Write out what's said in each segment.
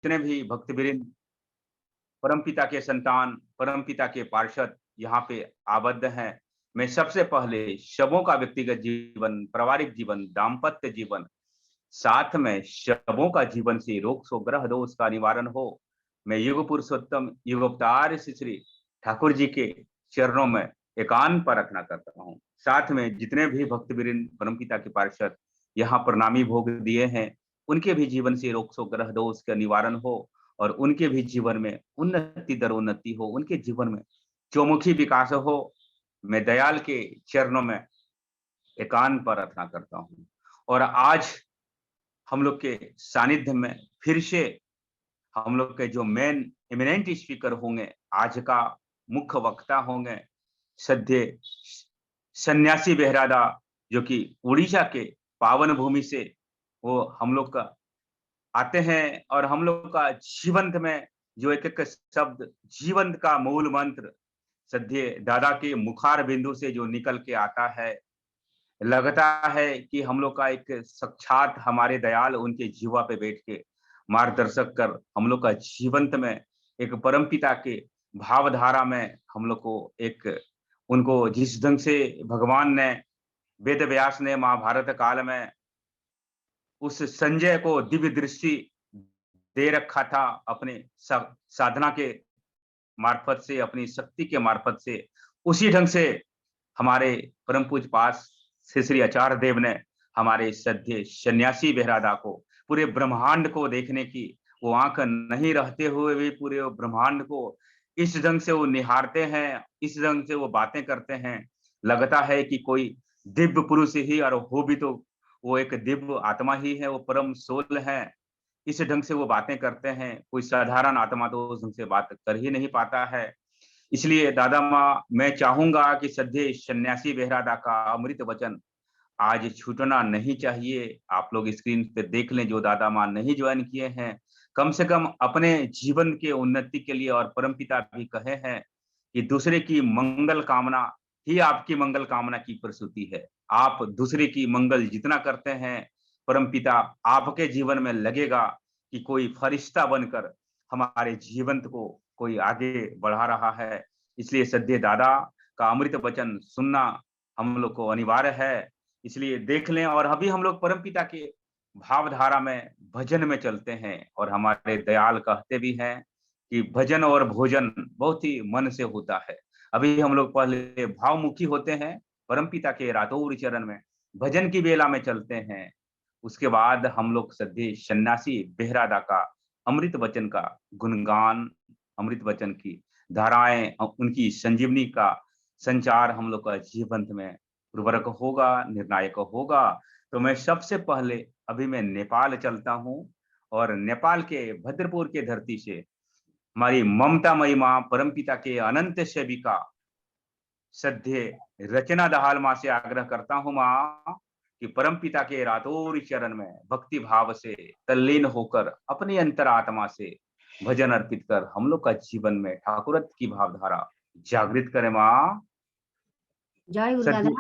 जितने भी भक्तवृंद, परमपिता के संतान, परमपिता के पार्षद यहाँ पे आबद्ध हैं। मैं सबसे पहले शवों का व्यक्तिगत जीवन, पारिवारिक जीवन, दाम्पत्य जीवन, साथ में शवों का जीवन से रोग शोक ग्रह दोष का निवारण हो, मैं युग पुरुषोत्तम युगोपतार श्री श्री ठाकुर जी के चरणों में एकांत प्रार्थना करता हूँ। साथ में जितने भी भक्तवृंद, परमपिता के पार्षद यहाँ प्रणामी भोग दिए हैं, उनके भी जीवन से रोग शोक ग्रह दोष का निवारण हो और उनके भी जीवन में उन्नति दर उन्नति हो, उनके जीवन में चौमुखी विकास हो। मैं दयाल के चरणों में एकांत प्रार्थना करता हूँ। और आज हम लोग के सानिध्य में फिर से हम लोग के जो मेन इमिनेंट स्पीकर होंगे, आज का मुख्य वक्ता होंगे सद्य सन्यासी बेहरादा, जो कि उड़ीसा के पावन भूमि से वो हम लोग का आते हैं और हम लोग का जीवंत में जो एक एक शब्द जीवंत का मूल मंत्र सद्य दादा के मुखार बिंदु से जो निकल के आता है, लगता है कि हम लोग का एक साक्षात हमारे दयाल उनके जीवा पे बैठ के मार्गदर्शक कर हम लोग का जीवंत में एक परमपिता के भावधारा में हम लोग को एक उनको जिस ढंग से भगवान ने वेद व्यास ने महाभारत काल में उस संजय को दिव्य दृष्टि दे रखा था अपने साधना के मार्फत से, अपनी शक्ति के मार्फत से, उसी ढंग से हमारे परम पूज्य पास श्री श्री आचार्य देव ने हमारे सद्य सन्यासी बेहरादा को पूरे ब्रह्मांड को देखने की वो आंख नहीं रहते हुए भी पूरे ब्रह्मांड को इस ढंग से वो निहारते हैं, इस ढंग से वो बातें करते हैं। लगता है कि कोई दिव्य पुरुष ही, और हो भी तो वो एक दिव्य आत्मा ही है, वो परम सोल है। इस ढंग से वो बातें करते हैं, कोई साधारण आत्मा तो उस ढंग से बात कर ही नहीं पाता है। इसलिए दादा माँ, मैं चाहूंगा कि सद्य सन्यासी बेहरादा का अमृत वचन आज छूटना नहीं चाहिए। आप लोग स्क्रीन पे देख लें, जो दादा माँ नहीं ज्वाइन किए हैं, कम से कम अपने जीवन के उन्नति के लिए, और परमपिता भी कहे हैं कि दूसरे की मंगल कामना ही आपकी मंगल कामना की प्रसूति है। आप दूसरे की मंगल जितना करते हैं, परमपिता आपके जीवन में लगेगा कि कोई फरिश्ता बनकर हमारे जीवन को कोई आगे बढ़ा रहा है। इसलिए सद्य दादा का अमृत वचन सुनना हम लोग को अनिवार्य है। इसलिए देख लें, और अभी हम लोग परमपिता के भावधारा में भजन में चलते हैं, और हमारे दयाल कहते भी हैं कि भजन और भोजन बहुत ही मन से होता है। अभी हम लोग पहले भावमुखी होते हैं, परमपिता के रातों चरण में भजन की बेला में चलते हैं। उसके बाद हम लोग सद्य सन्यासी बेहरादा का अमृत वचन का गुणगान, अमृत वचन की धाराएं, उनकी संजीवनी का संचार हम लोग का जीवंत में उर्वरक होगा, निर्णायक होगा। तो मैं सबसे पहले अभी मैं नेपाल चलता हूँ, और नेपाल के भद्रपुर के धरती से हमारी ममतामयी माँ, परमपिता के अनंत सेविका सद्य रचना दहाल माँ से आग्रह करता हूँ माँ कि परमपिता के रातोर चरण में भक्ति भाव से तल्लीन होकर अपनी अंतरात्मा से भजन अर्पित कर हम लोग का जीवन में ठाकुरत की भावधारा जागृत करें माँ। जय गुरु दादा। सद्य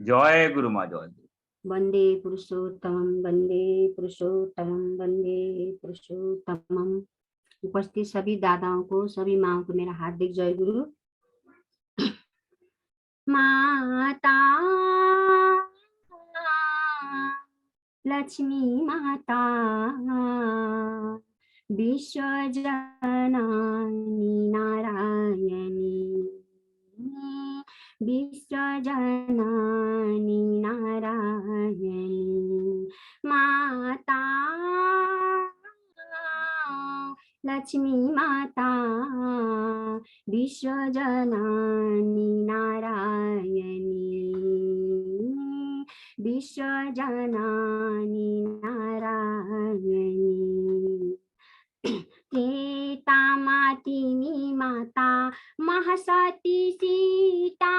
जय गुरु माँ, जय गुरु। वंदे पुरुषोत्तमं, वंदे पुरुषोत्तमं, वंदे पुरुषोत्तमं। उपस्थित सभी दादाओं को, सभी माओं को मेरा हार्दिक जय गुरु। माता लक्ष्मी माता विश्व जननी नारायणी, विश्व जननी नारायणी। माता लक्ष्मी माता विश्व जननी नारायणी, विश्व जननी नारायणी। त्रेता मातिनी माता महासती सीता,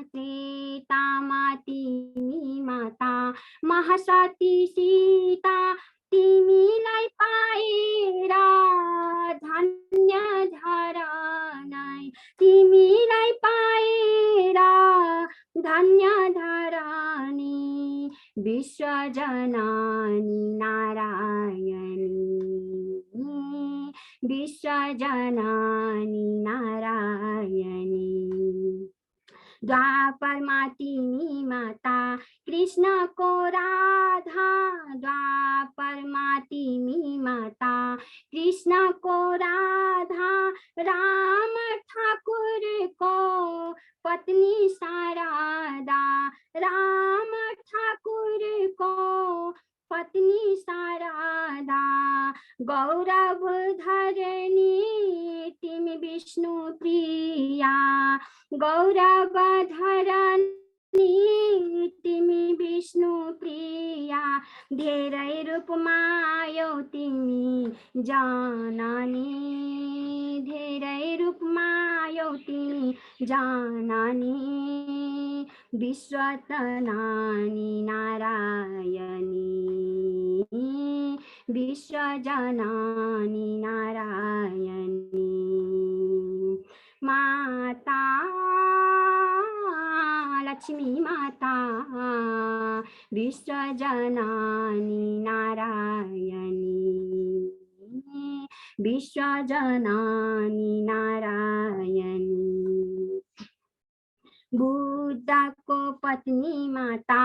त्रेता मातिनी माता महासती सीता, तिमीलाई पाएर धन्य धरानै, तिमीलाई पाएर धन्य धरानी, विश्व जननी नारायणी, विश्वजननी नारायणी। द्वापर मातिनी माता कृष्ण को राधा, द्वापर मातिनी माता कृष्ण को राधा, राम ठाकुर को पत्नी शारदा, राम ठाकुर को पत्नी शारदा। गौरव धरणी तिम विष्णु प्रिया, गौरव धरणी तिमी विष्णु प्रिया। धेरै रूपमा आयौ तिमी जननी, धेरै रूपमा आयौ तिमी जननी। विश्वजननी नारायणी, विश्वजननी नारायणी। माता लक्ष्मी माता विश्वजननी नारायणी, विश्वजननी नारायणी। बुद्ध को पत्नी माता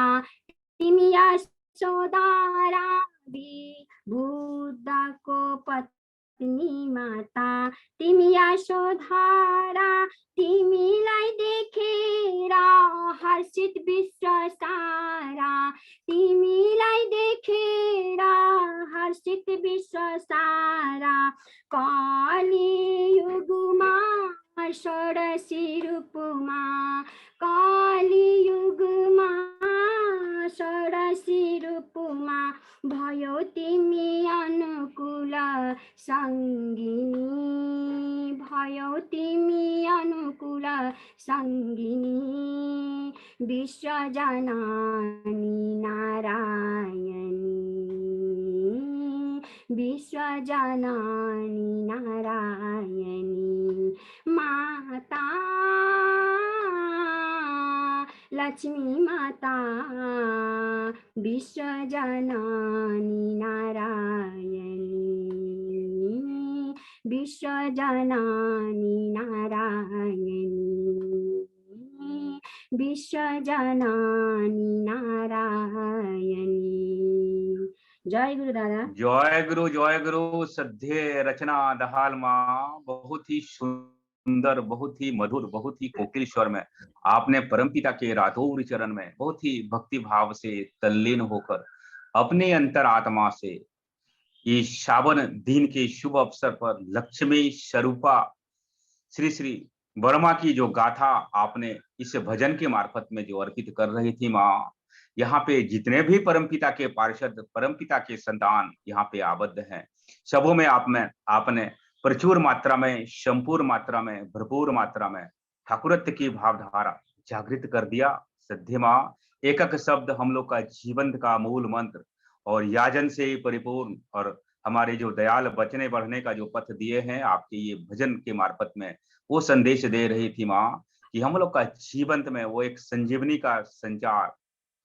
तिमी यशोदा रानी, बुद्ध को पत्नी माता तिमी यशोधरा। तिमीलाई देखेर हर्षित विश्व सारा, तिमीलाई देखेर हर्षित विश्व सारा। कलियुगमा षोडशी रूपमा, कलियुगमा षोडशी रूपमा भयो तिमी अनुकूल सङ्गिनी, भयो तिमी अनुकूल सङ्गिनी। विश्वजननी नारायणी, विश्वजननी नारायणी। माता लक्ष्मी माता विश्वजननी नारायणी, विश्वजननी नारायणी, विश्वजननी नारायणी। जय गुरु दादा। जय गुरु, जय गुरु। श्रद्धेय रचना दहाल माँ, बहुत ही सुंदर, बहुत ही मधुर, बहुत ही कोकिल स्वर में आपने परमपिता के रातोर चरण में बहुत ही भक्ति भाव से तल्लीन होकर अपने अंतर आत्मा से इस श्रावण दिन के शुभ अवसर पर लक्ष्मी स्वरूपा श्री श्री वर्मा की जो गाथा आपने इस भजन के मार्फत में जो अर्पित कर रही थी माँ, यहाँ पे जितने भी परमपिता के पार्षद, परमपिता के संतान यहाँ पे आबद्ध हैं, सबों में आपने प्रचुर मात्रा में, संपूर्ण मात्रा में, भरपूर मात्रा में ठाकुरत्व की भावधारा जागृत कर दिया। श्रद्धेय माँ, एक एक शब्द हम लोग का जीवन का मूल मंत्र और याजन से परिपूर्ण और हमारे जो दयाल बचने बढ़ने का जो पथ दिए हैं आपके ये भजन के मार्फत में, वो संदेश दे रही थी माँ कि हम लोग का जीवन में वो एक संजीवनी का संचार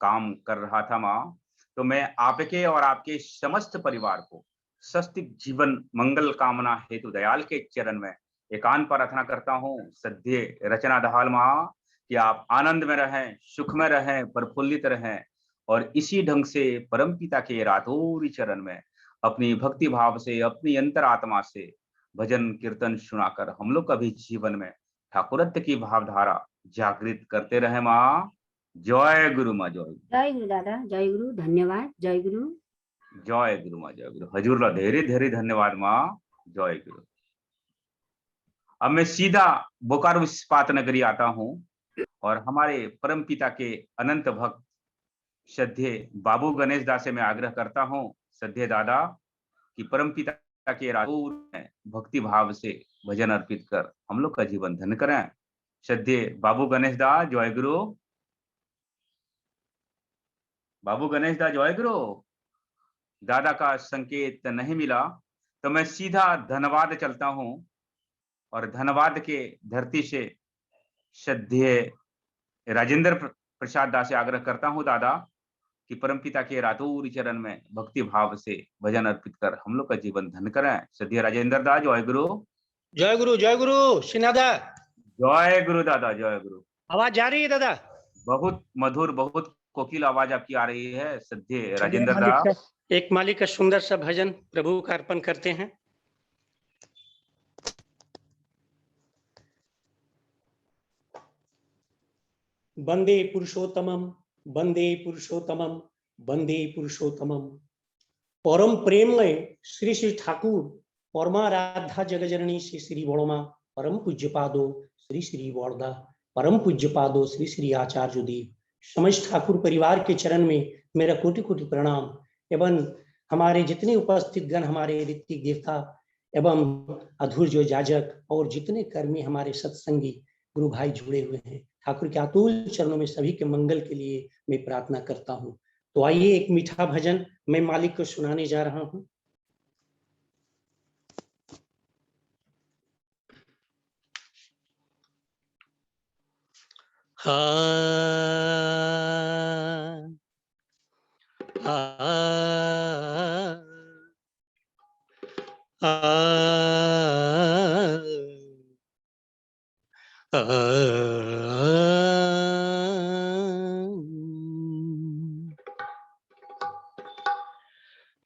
काम कर रहा था माँ। तो मैं आपके और आपके समस्त परिवार को स्वस्तिक जीवन मंगल कामना हेतु दयाल के चरण में एकांत प्रार्थना करता हूँ। श्रद्धेय रचना दहाल माँ कि आप आनंद में रहें, सुख में रहें, प्रफुल्लित रहें और इसी ढंग से परमपिता के रातोरी चरण में अपनी भक्ति भाव से, अपनी अंतरात्मा से भजन कीर्तन सुनाकर हम लोग का भी जीवन में ठाकुरत्व की भावधारा जागृत करते रहे माँ। जय गुरु माँ, जय जय गुरु दादा, जय गुरु, धन्यवाद। जय गुरु, जय गुरु माँ, जय गुरु। हजूर ला धेरे धेरे धन्यवाद माँ। जय गुरु। अब मैं सीधा बोकारो इस्पात नगरी आता हूँ और हमारे परम पिता के अनंत भक्त श्रद्धेय बाबू गणेश दास से मैं आग्रह करता हूँ, श्रद्धेय दादा, कि परम पिता के रातोर में भक्ति भाव से भजन अर्पित कर हम लोग का जीवन धन्य करें। श्रद्धेय बाबू गणेश दा, जय गुरु। बाबू गणेश दा, जय गुरु। दादा का संकेत नहीं मिला तो मैं सीधा धन्यवाद चलता हूं और धन्यवाद के धरती से श्रद्धेय राजेंद्र प्रसाद दास से आग्रह करता हूं दादा कि परमपिता के रातोरी चरण में भक्ति भाव से भजन अर्पित कर हम लोग का जीवन धन्य करें। श्रद्धेय राजेंद्र दा, जय गुरु। जय गुरु सिन्हा। जय गुरु दादा, जय गुरु। आवाज जा रही है दादा? बहुत मधुर, बहुत कोकिल आवाज आपकी आ रही है। श्रद्धेय राजेंद्र दा, एक मालिक का सुंदर सा भजन प्रभु का अर्पण करते हैं। वंदे पुरुषोत्तमम, वंदे पुरुषोत्तमम, वंदे पुरुषोत्तमम। परम प्रेममय श्री श्री ठाकुर परमाराध्या जगजननी श्री श्री बड़ोमा परम पूज्य पादो श्री श्री बड़दा परम पूज्य पादो श्री श्री आचार्य देव समस्त ठाकुर परिवार के चरण में मेरा कोटि कोटि प्रणाम एवं हमारे जितने उपस्थित गण, हमारे ऋत्विक देवता एवं अधूर्य जाजक और जितने कर्मी हमारे सत्संगी गुरु भाई जुड़े हुए हैं, ठाकुर के अतुल चरणों में सभी के मंगल के लिए मैं प्रार्थना करता हूँ। तो आइए एक मीठा भजन मैं मालिक को सुनाने जा रहा हूँ।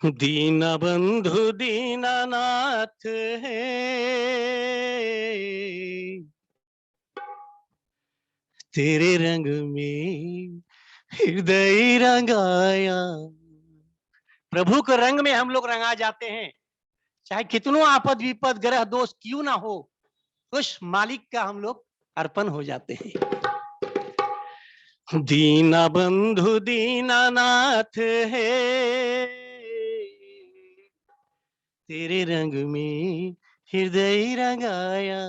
दीन बंधु दीनानाथ है, तेरे रंग में हृदय रंगाया। प्रभु के रंग में हम लोग रंगा जाते हैं, चाहे कितनों आपद विपद ग्रह दोष क्यों ना हो, उस मालिक का हम लोग अर्पण हो जाते हैं। दीना बंधु दीनानाथ है, तेरे रंग में हृदय रंगाया,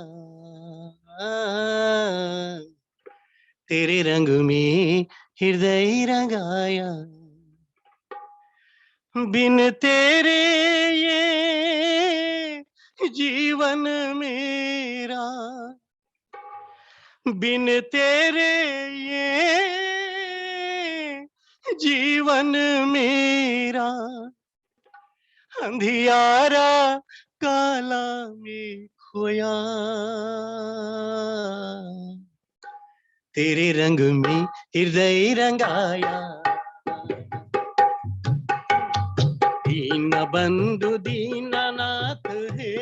तेरे रंग में हृदय रंगाया। बिन तेरे ये जीवन मेरा, बिन तेरे ये जीवन मेरा, अंधियारा काला में खोया, तेरे रंग में हृदय रंगाया। दीन बंधु दीनानाथ है,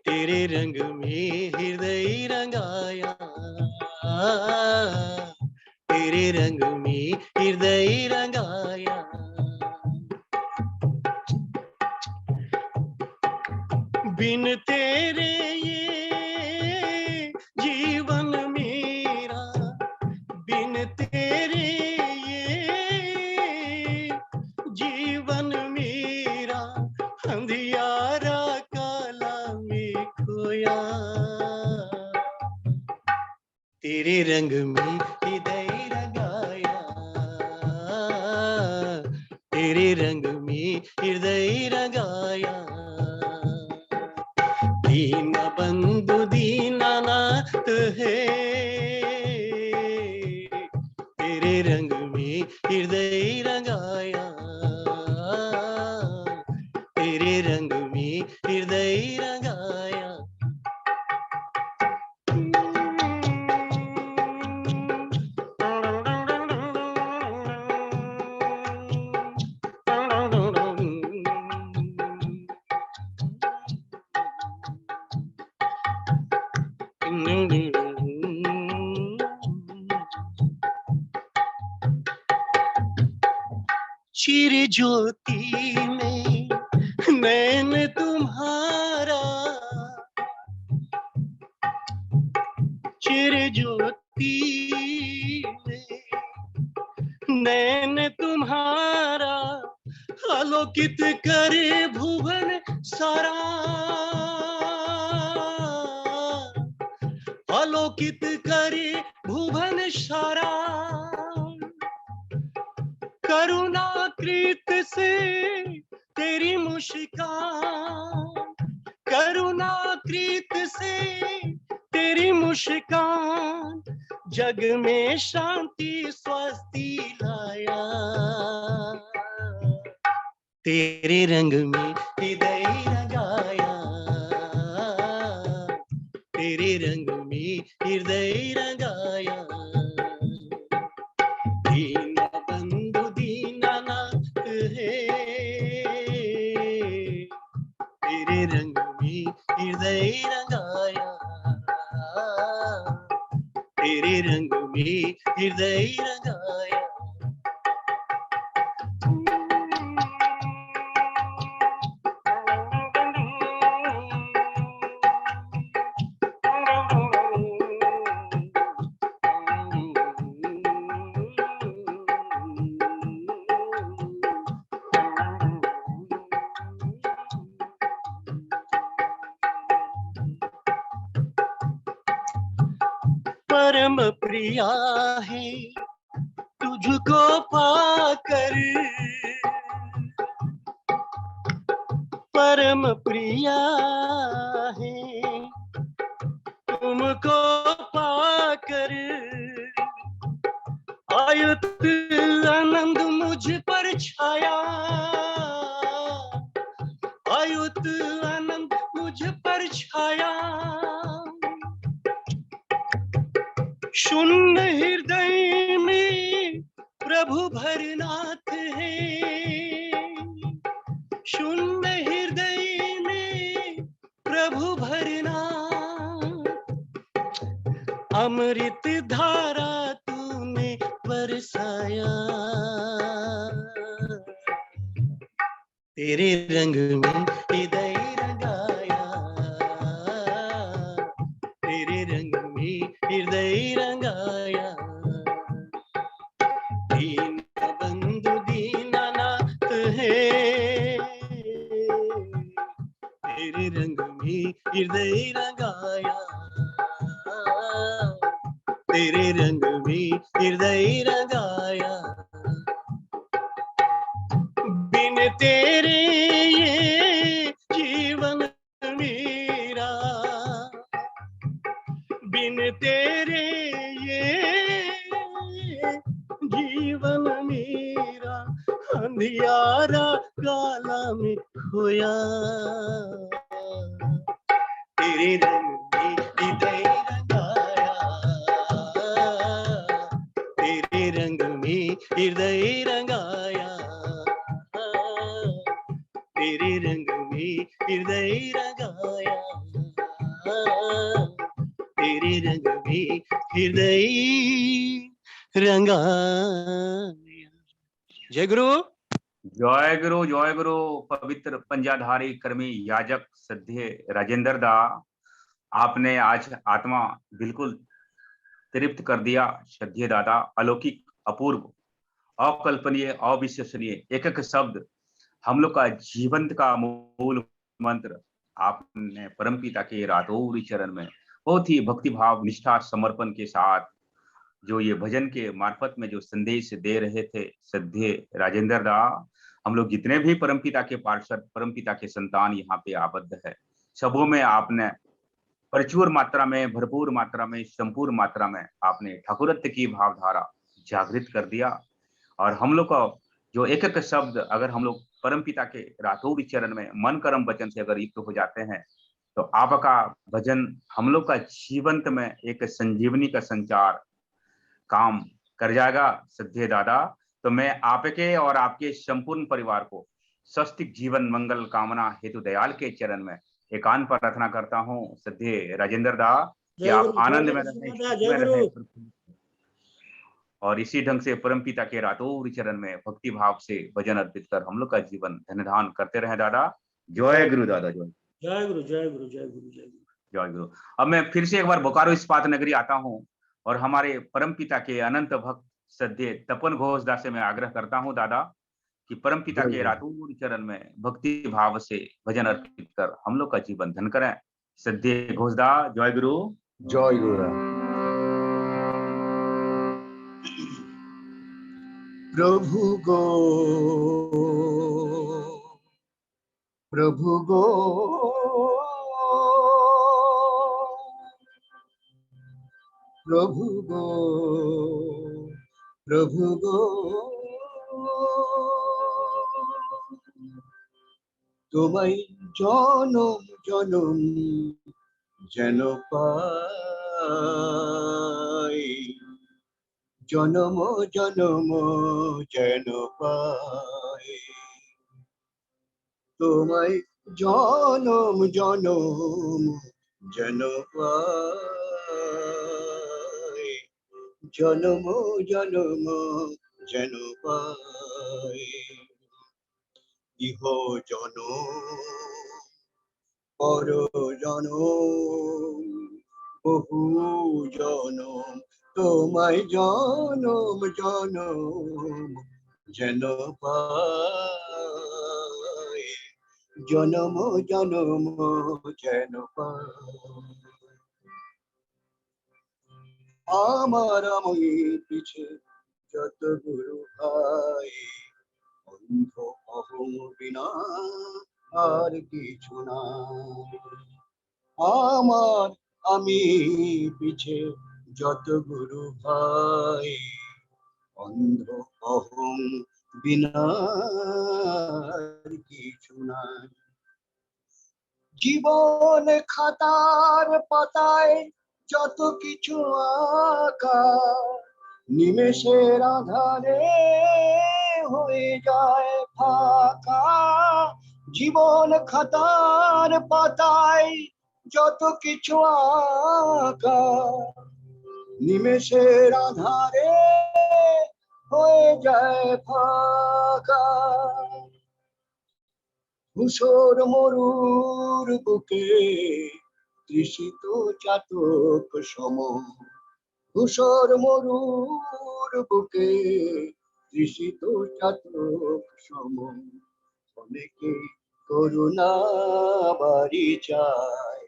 तेरे रंग में हृदय रंगाया, तेरे रंग में हृदय रंगाया। बिन तेरे ये जीवन मेरा, बिन तेरे ये जीवन मेरा, अंधियारा काला में खोया, तेरे रंग में हृदय रंगाया, तेरे रंग में हृदय रंगाया। दीन बंधु दीनानाथ है, तेरे रंग में हृदय रंगाया, तेरे रंग में हृदय रंगाया। चिर ज्योति में नैन तुम्हारा, चिर ज्योति में नैन तुम्हारा, आलोकित करे भुवन सारा, आलोकित करे भुवन सारा। करुणाकृत से तेरी मुस्कान, करुणाकृत से तेरी मुस्कान, जग में शांति स्वस्ति लाया, तेरे रंग में हृदय रंगाया, तेरे रंग में हृदय रंगाया। दीन बंधु दीनानाथ है, तेरे रंग में हृदय रंगाया, तेरे रंग में हृदय रंगाया। परम प्रिया है तुझको पाकर, परम प्रिया है तुमको पाकर, आयत आनंद मुझ पर छाया, आयुत आनंद मुझ पर छाया। शून्य हृदय में प्रभु भरनाथ है, शून्य हृदय में प्रभु भरनाथ। अमृत धारा तूने बरसाया, तेरे रंग में हृदय रंगाया, तेरे रंग में हृदय रंगाया। दीन बंधु दीनानाथ है, तेरे रंग में हृदय रंगाया, तेरे रंग में हृदय रंगाया। बिन तेरे ये जीवन मेरा, बिन तेरे ये जीवन मेरा, अंधियारा काला में खोया, तेरे रंग में हृदय रंगाया, तेरे रंग में हृदय रंगाया, तेरे रंग में हृदय रंगाया, तेरे रंग में हृदय रंगाया। जय गुरु। जय गुरु, जय गुरु। पवित्र पंजाधारी कर्मी याजक श्रद्धेय राजेंद्र दा, आपने आज आत्मा बिल्कुल तृप्त कर दिया। श्रद्धेय दादा, अलौकिक, अपूर्व, अकल्पनीय, अविश्वसनीय एक एक शब्द हम लोग का जीवन का मूल मंत्र आपने परमपिता के रातोरी चरण में बहुत ही भक्तिभाव, निष्ठा, समर्पण के साथ जो ये भजन के मार्फत में जो संदेश दे रहे थे श्रद्धेय राजेंद्र दा, हम लोग जितने भी परमपिता के पार्षद, परमपिता के संतान यहाँ पे आबद्ध है, सबों में आपने प्रचुर मात्रा में, भरपूर मात्रा में, संपूर्ण मात्रा में आपने ठाकुरत्व की भावधारा जागृत कर दिया। और हम लोग का जो एक एक शब्द अगर हम लोग परमपिता के रातोरी चरण में मन कर्म वचन से अगर युक्त हो जाते हैं, तो आपका भजन हम लोग का जीवंत में एक संजीवनी का संचार काम कर जाएगा। श्रद्धेय दादा, तो मैं आपके और आपके संपूर्ण परिवार को स्वस्तिक जीवन मंगल कामना हेतु दयाल के चरण में एकांत प्रार्थना करता हूँ। श्रद्धेय राजेंद्र दा, कि आप आनंद में रहें और इसी ढंग से परमपिता के रातोरी चरण में भक्ति भाव से भजन अर्पित कर हम लोग का जीवन धन्यधान करते रहे दादा। जय गुरु दादा, जय गुरु, जय गुरु, जय गुरु, जय गुरु, जय गुरु। अब मैं फिर से एक बार बोकारो इस्पात नगरी आता हूँ और हमारे परमपिता के अनंत भक्त श्रद्धेय तपन घोष दा से मैं आग्रह करता हूँ दादा कि परमपिता के रातोरी चरण में भक्ति भाव से भजन अर्पित कर हम लोग का जीवन धन करें। श्रद्धेय घोष दा, जय गुरु, जय गुरु। प्रभु गो, प्रभु गो, প্রভু গো, প্রভু গো, তোমায় জনম জনম যেন পাই, জনম জনম যেন পাই, তোমায় জনম জনম যেন পাই, জনম জনম যেন পাই, ইহ জনম পর জনম বহু জনম তোমায় জনম জনম যেন পাই, জনম জনম যেন পাই, আমার আমি পিছে যত গুরু ভাই, অন্ধ অহং বিনা আর কিছু না, আমার আমি পিছে যত গুরু ভাই, অন্ধ অহং বিনা আর কিছু নাই, জীবন খাতার পাতায় যত কিছু আঁকা, নিমেষের আধারে হয়ে যায় ফাঁকা, জীবন খাতার পাতায় যত কিছু আঁকা, নিমেষের আধারে হয়ে যায় ফাঁকা, ধূসর মরুর বুকে তৃষিত চাতক সম, ধূসর মরুর বুকে তৃষিত চাতক সম, অনেকে করুণা বাড়ি চায়,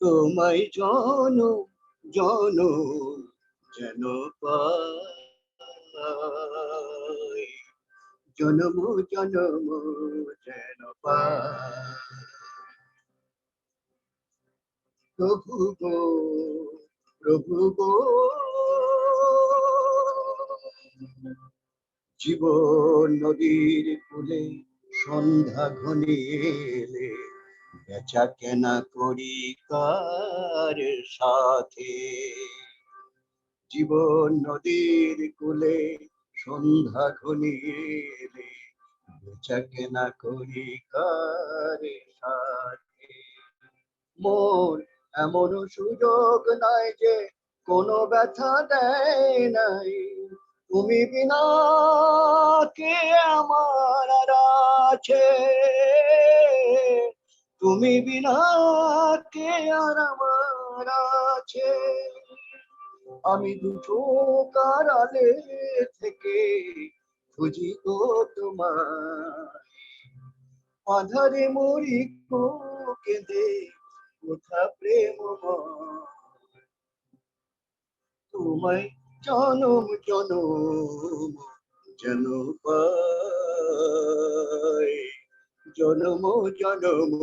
তোমায় জনম জনম যেন পাই, জনম জনম যেন পাই, প্রভু গো, প্রভু গো, জীবন নদীর কূলে সন্ধ্যা ঘনিয়ে, বেচা কেনা করি কার সাথে, জীবন নদীর কূলে সন্ধ্যা ঘনিয়ে, বেচা কেনা করি কার সাথে, মোর এমন সুযোগ নাই যে কোনো ব্যথা দেয় নাই, তুমি বিনা কে আমার আর আছে, তুমি বিনা কে আর আমার আছে, আমি দুটো কারালে থেকে খুঁজি গো তোমার, আধারে মরি গো কেঁদে কোথা প্রেম, তোমায় জনম জনম যেন পাই, জনম জনম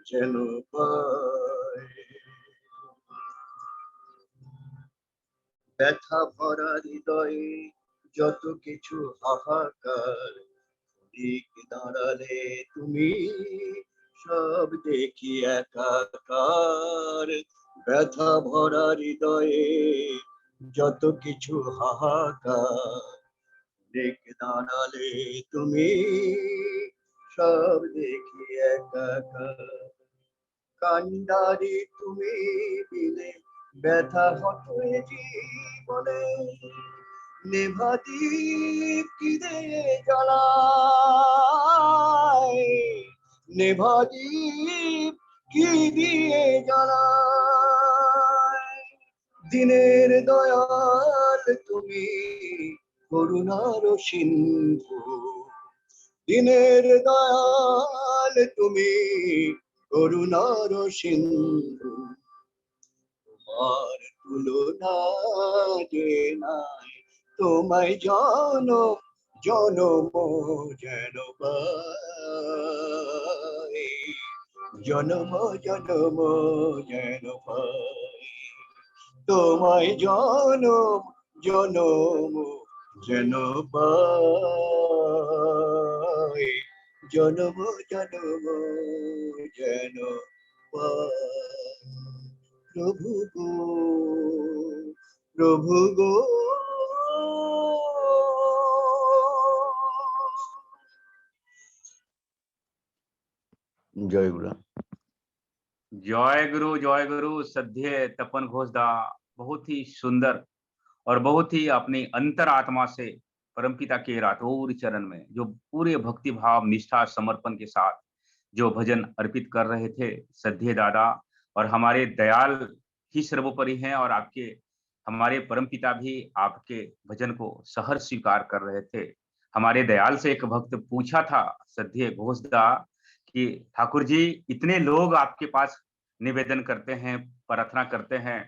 যেন পাই, ব্যথা ভরা হৃদয়ে যত কিছু হাহাকার, দিক দাঁড়ালে তুমি সব দেখি একাকার, ব্যথা ভরা হৃদয়ে যত কিছু হাহাকার, দিক দাঁড়ালে তুমি সব দেখি একাকার, কান্ডারি তুমি বিনে ব্যথা হতো এ জীবনে, নেভা দীপ কি দিয়ে জ্বালায়, নেভা দীপ কি দিয়ে জ্বালায়, দিনের দয়াল তুমি করুণার সিন্ধু, দিনের দয়াল তুমি করুণার সিন্ধু, তোমার তুলনা যে নাই, তোমায় জনম জনম যেন পাই, জনম জনম যেন পাই, তোমায় জনম জনম যেন পাই, জনম জনম যেন পাই। প্রভু গো, প্রভু গো, জয় গুরু। जय गुरु सद्य तपन घोषदा। बहुत ही सुंदर और बहुत ही अपनी अंतरात्मा से परमपिता के रातोर चरण में जो पूरे भक्ति भाव निष्ठा समर्पण के साथ जो भजन अर्पित कर रहे थे सद्य दादा, और हमारे दयाल ही सर्वोपरि हैं, और आपके हमारे परमपिता भी आपके भजन को सहर्ष स्वीकार कर रहे थे। हमारे दयाल से एक भक्त पूछा था सद्य घोषदा कि ठाकुर जी, इतने लोग आपके पास निवेदन करते हैं, प्रार्थना करते हैं,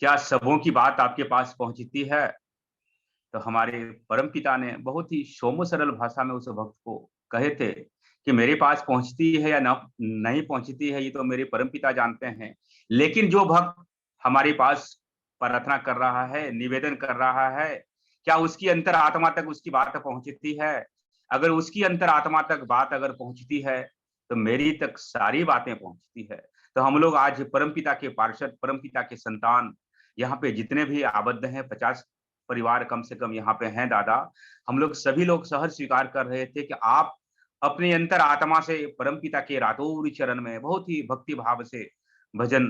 क्या सबों की बात आपके पास पहुंचती है? तो हमारे परमपिता ने बहुत ही सोम्य सरल भाषा में उस भक्त को कहे थे कि मेरे पास पहुंचती है या नहीं पहुंचती है, ये तो मेरे परमपिता जानते हैं, लेकिन जो भक्त हमारे पास प्रार्थना कर रहा है, निवेदन कर रहा है, क्या उसकी अंतरात्मा तक उसकी बात पहुंचती है? अगर उसकी अंतरात्मा तक बात अगर पहुंचती है तो मेरी तक सारी बातें पहुंचती है। तो हम लोग आज परमपिता के पार्षद, परमपिता के संतान, यहाँ पे जितने भी आबद्ध हैं, 50 परिवार कम से कम यहाँ पे हैं दादा, हम लोग सभी लोग सहर्ष स्वीकार कर रहे थे कि आप अपने अंतर आत्मा से परमपिता के रातोर चरण में बहुत ही भक्ति भाव से भजन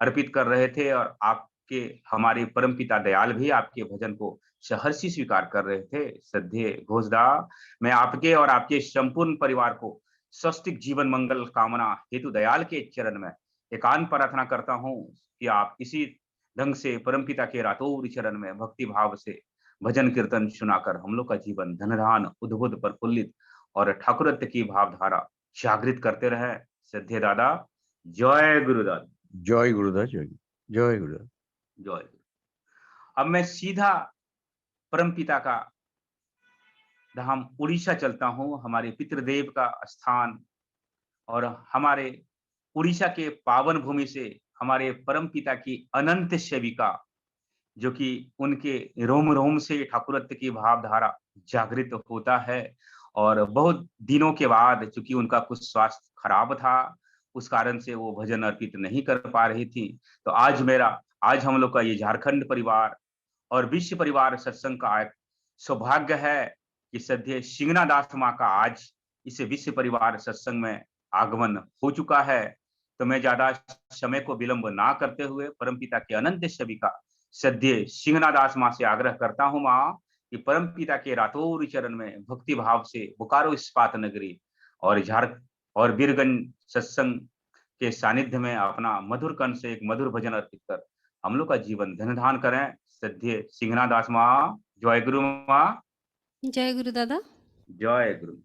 अर्पित कर रहे थे, और आपके हमारे परमपिता दयाल भी आपके भजन को सहर्षी स्वीकार कर रहे थे। सद्य घोषदा, मैं आपके और आपके संपूर्ण परिवार को स्वस्तिक जीवन मंगल कामना हेतु दयाल के चरण में एकांत प्रार्थना करता हूँ कि आप इसी ढंग से परमपिता के रातोर चरण में भक्ति भाव से भजन कीर्तन सुनाकर हम लोग का जीवन धनधान उद्बुद्ध प्रफुल्लित और ठाकुरत्व की भावधारा जागृत करते रहे। सद्य दादा, जय गुरुदास। जय गुरुदास, जय जय गुरुदास, जय गुरु। अब मैं सीधा परमपिता का धाम उड़ीसा चलता हूँ, हमारे पितृदेव का स्थान, और हमारे उड़ीसा के पावन भूमि से हमारे परम पिता की अनंत सेविका, जो कि उनके रोम रोम से ठाकुरत्व की भावधारा जागृत होता है। और बहुत दिनों के बाद, चूंकि उनका कुछ स्वास्थ्य खराब था, उस कारण से वो भजन अर्पित नहीं कर पा रही थी, तो आज हम लोग का ये झारखंड परिवार और विश्व परिवार सत्संग का एक सौभाग्य है कि सद्य सिंगना दास माँ का आज इस विश्व परिवार सत्संग में आगमन हो चुका है। तो मैं ज्यादा समय को विलंब ना करते हुए परमपिता के अनंत सेविका सद्य सिंगना दास माँ से आग्रह करता हूँ माँ कि परमपिता के रातोर चरण में भक्ति भाव से बोकारो इस्पात नगरी और बीरगंज सत्संग के सानिध्य में अपना मधुर कंठ से एक मधुर भजन अर्पित कर हम लोग का जीवन धनधान करें। सद्य सिंगना दास माँ, जय गुरु माँ। जय गुरु दादा। जय गुरु।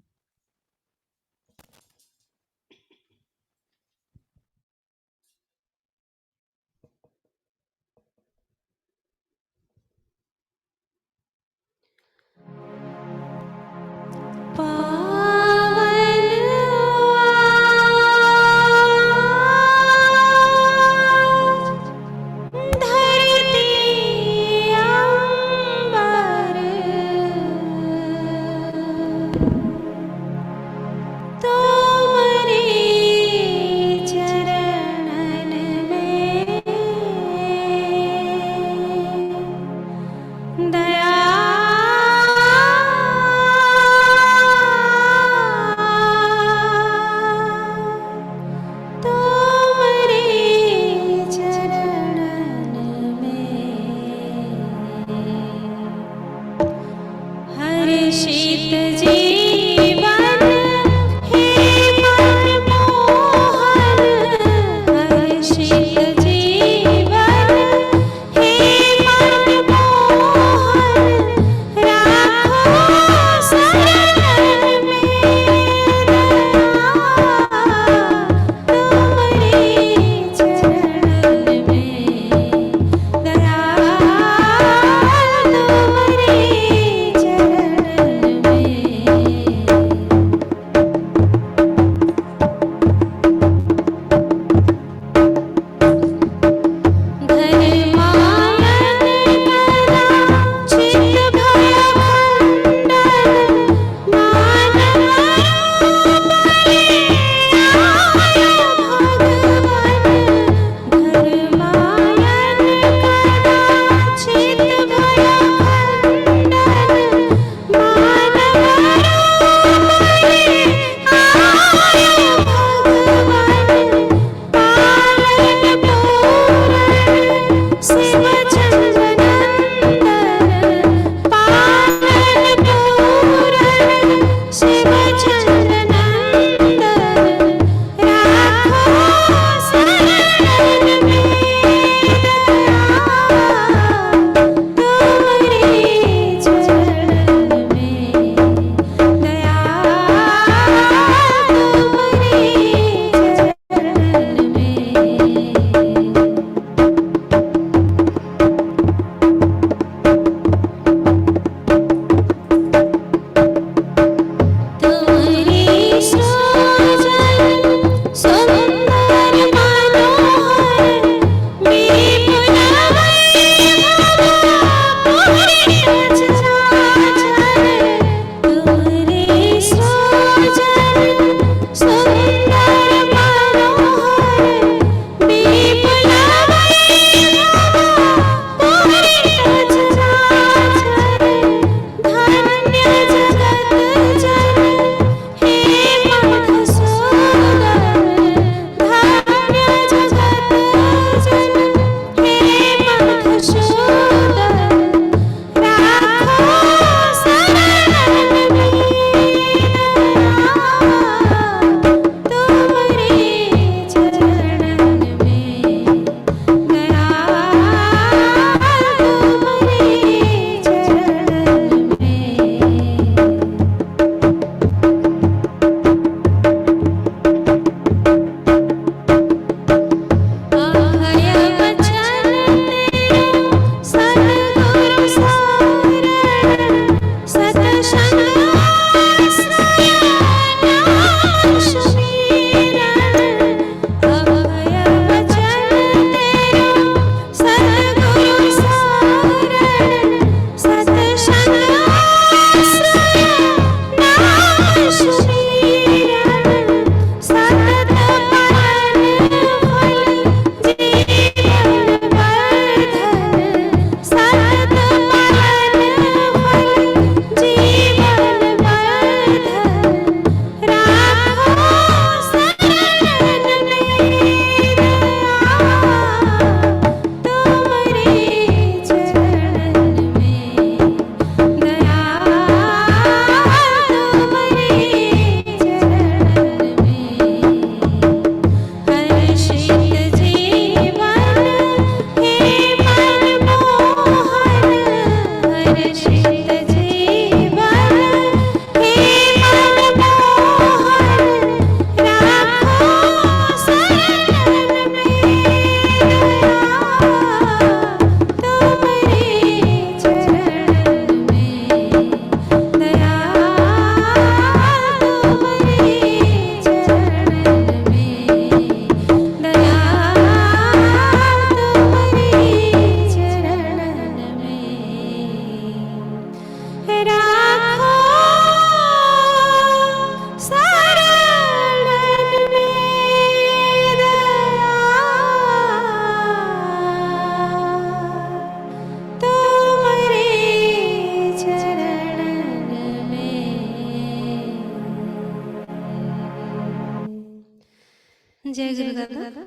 जय गुरु दादा।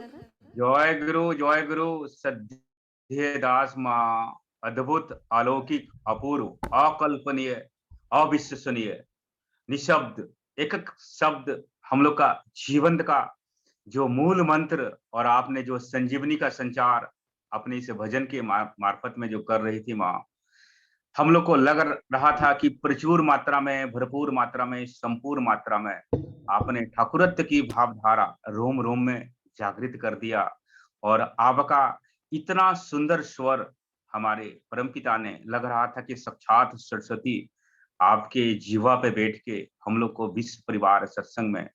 जय गुरु सद्य दास माँ। अद्भुत, अलौकिक, अपूर्व, अकल्पनीय, अविश्वसनीय, निशब्द, एक एक शब्द हम लोग का जीवन का जो मूल मंत्र, और आपने जो संजीवनी का संचार अपने इस भजन के मार्फत में जो कर रही थी माँ, हम लोग को लग रहा था कि प्रचुर मात्रा में, भरपूर मात्रा में, संपूर्ण मात्रा में आपने ठाकुरत्व की भावधारा रोम रोम में जागृत कर दिया। और आपका इतना सुंदर स्वर हमारे परमपिता ने, लग रहा था कि साक्षात सरस्वती आपके जीवा पे बैठ के हम लोग को विश्व परिवार सत्संग में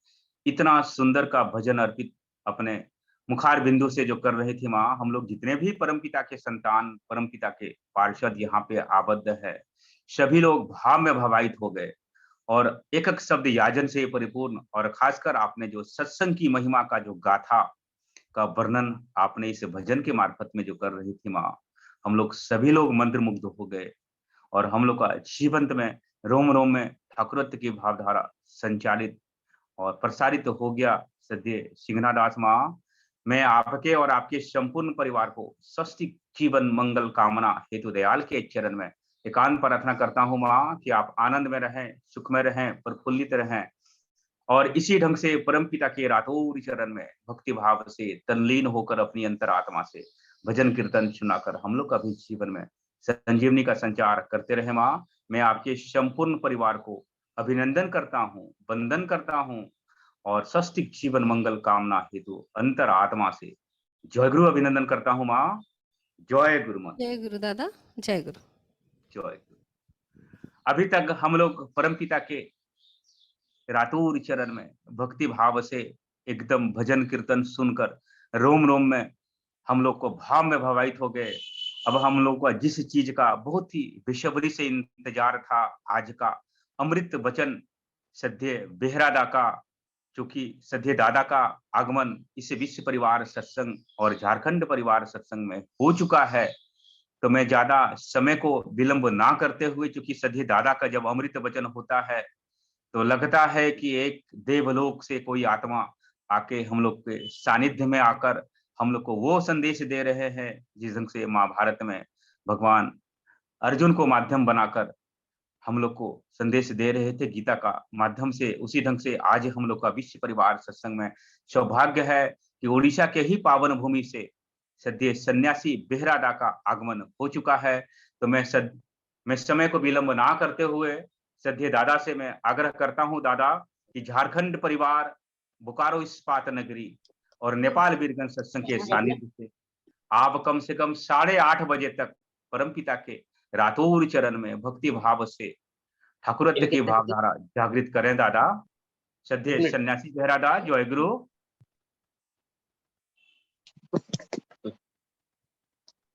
इतना सुंदर का भजन अर्पित अपने मुखार बिंदु से जो कर रहे थे माँ, हम लोग जितने भी परमपिता के संतान, परमपिता के पार्षद यहाँ पे आबद्ध है, सभी लोग भाव में भावायित हो गए। और एक एक शब्द याजन से परिपूर्ण, और खासकर आपने जो सत्संग की महिमा का जो गाथा का वर्णन आपने इस भजन के मार्फत में जो कर रही थी माँ, हम लोग सभी लोग मंत्रमुग्ध हो गए। और हम लोग का जीवंत में, रोम रोम में ठाकुरत्व की भावधारा संचालित और प्रसारित हो गया। सद्य सिंगनादास माँ, मैं आपके और आपके संपूर्ण परिवार को सस्तिक जीवन मंगल कामना हेतु दयाल के चरण में एकांत प्रार्थना करता हूँ माँ कि आप आनंद में रहें, सुख में रहें, प्रफुल्लित रहें, और इसी ढंग से परमपिता के रातोर चरण में भक्ति भाव से तल्लीन होकर अपनी अंतरात्मा से भजन कीर्तन सुनाकर हम लोग का भी जीवन में संजीवनी का संचार करते रहे माँ। मैं आपके संपूर्ण परिवार को अभिनंदन करता हूँ, वंदन करता हूँ, और सस्तिक जीवन मंगल कामना हेतु अंतर आत्मा से जय गुरु अभिनंदन करता हूँ माँ। जय गुरु माँ। जय गुरु दादा। जय गुरु। जय गुरु। अभी तक हम लोग परमपिता के रातूर चरण में भक्ति भाव से एकदम भजन कीर्तन सुनकर रोम रोम में हम लोग को भाव में भावायित हो गए। अब हम लोग को जिस चीज का बहुत ही बेसब्री से इंतजार था, आज का अमृत वचन सद्य बेहरादा का, चूंकि सद्य दादा का आगमन इस विश्व परिवार सत्संग और झारखंड परिवार सत्संग में हो चुका है, तो मैं ज्यादा समय को विलंब ना करते हुए, चूंकि सद्य दादा का जब अमृत वचन होता है तो लगता है कि एक देवलोक से कोई आत्मा आके हम लोग के सानिध्य में आकर हम लोग को वो संदेश दे रहे हैं जिस ढंग से महाभारत में भगवान अर्जुन को माध्यम बनाकर हम लोग को संदेश दे रहे थे गीता का माध्यम से। उसी ढंग से आज हम लोग का विश्व परिवार सत्संग में सौभाग्य है कि उड़ीसा के ही पावन भूमि से सद्य सन्यासी बेहरादा का आगमन हो चुका है। तो मैं समय को विलंब ना करते हुए सद्य दादा से मैं आग्रह करता हूं दादा कि झारखंड परिवार, बोकारो इस्पात नगरी और नेपाल वीरगंज सत्संग के सानिध्य से आप कम से कम 8:30 बजे तक परमपिता के रातोर चरण में भक्ति भाव से ठाकुरत्व की भावधारा जागृत करें दादा। सद्य सन्यासी बेहरादा जय गुरु।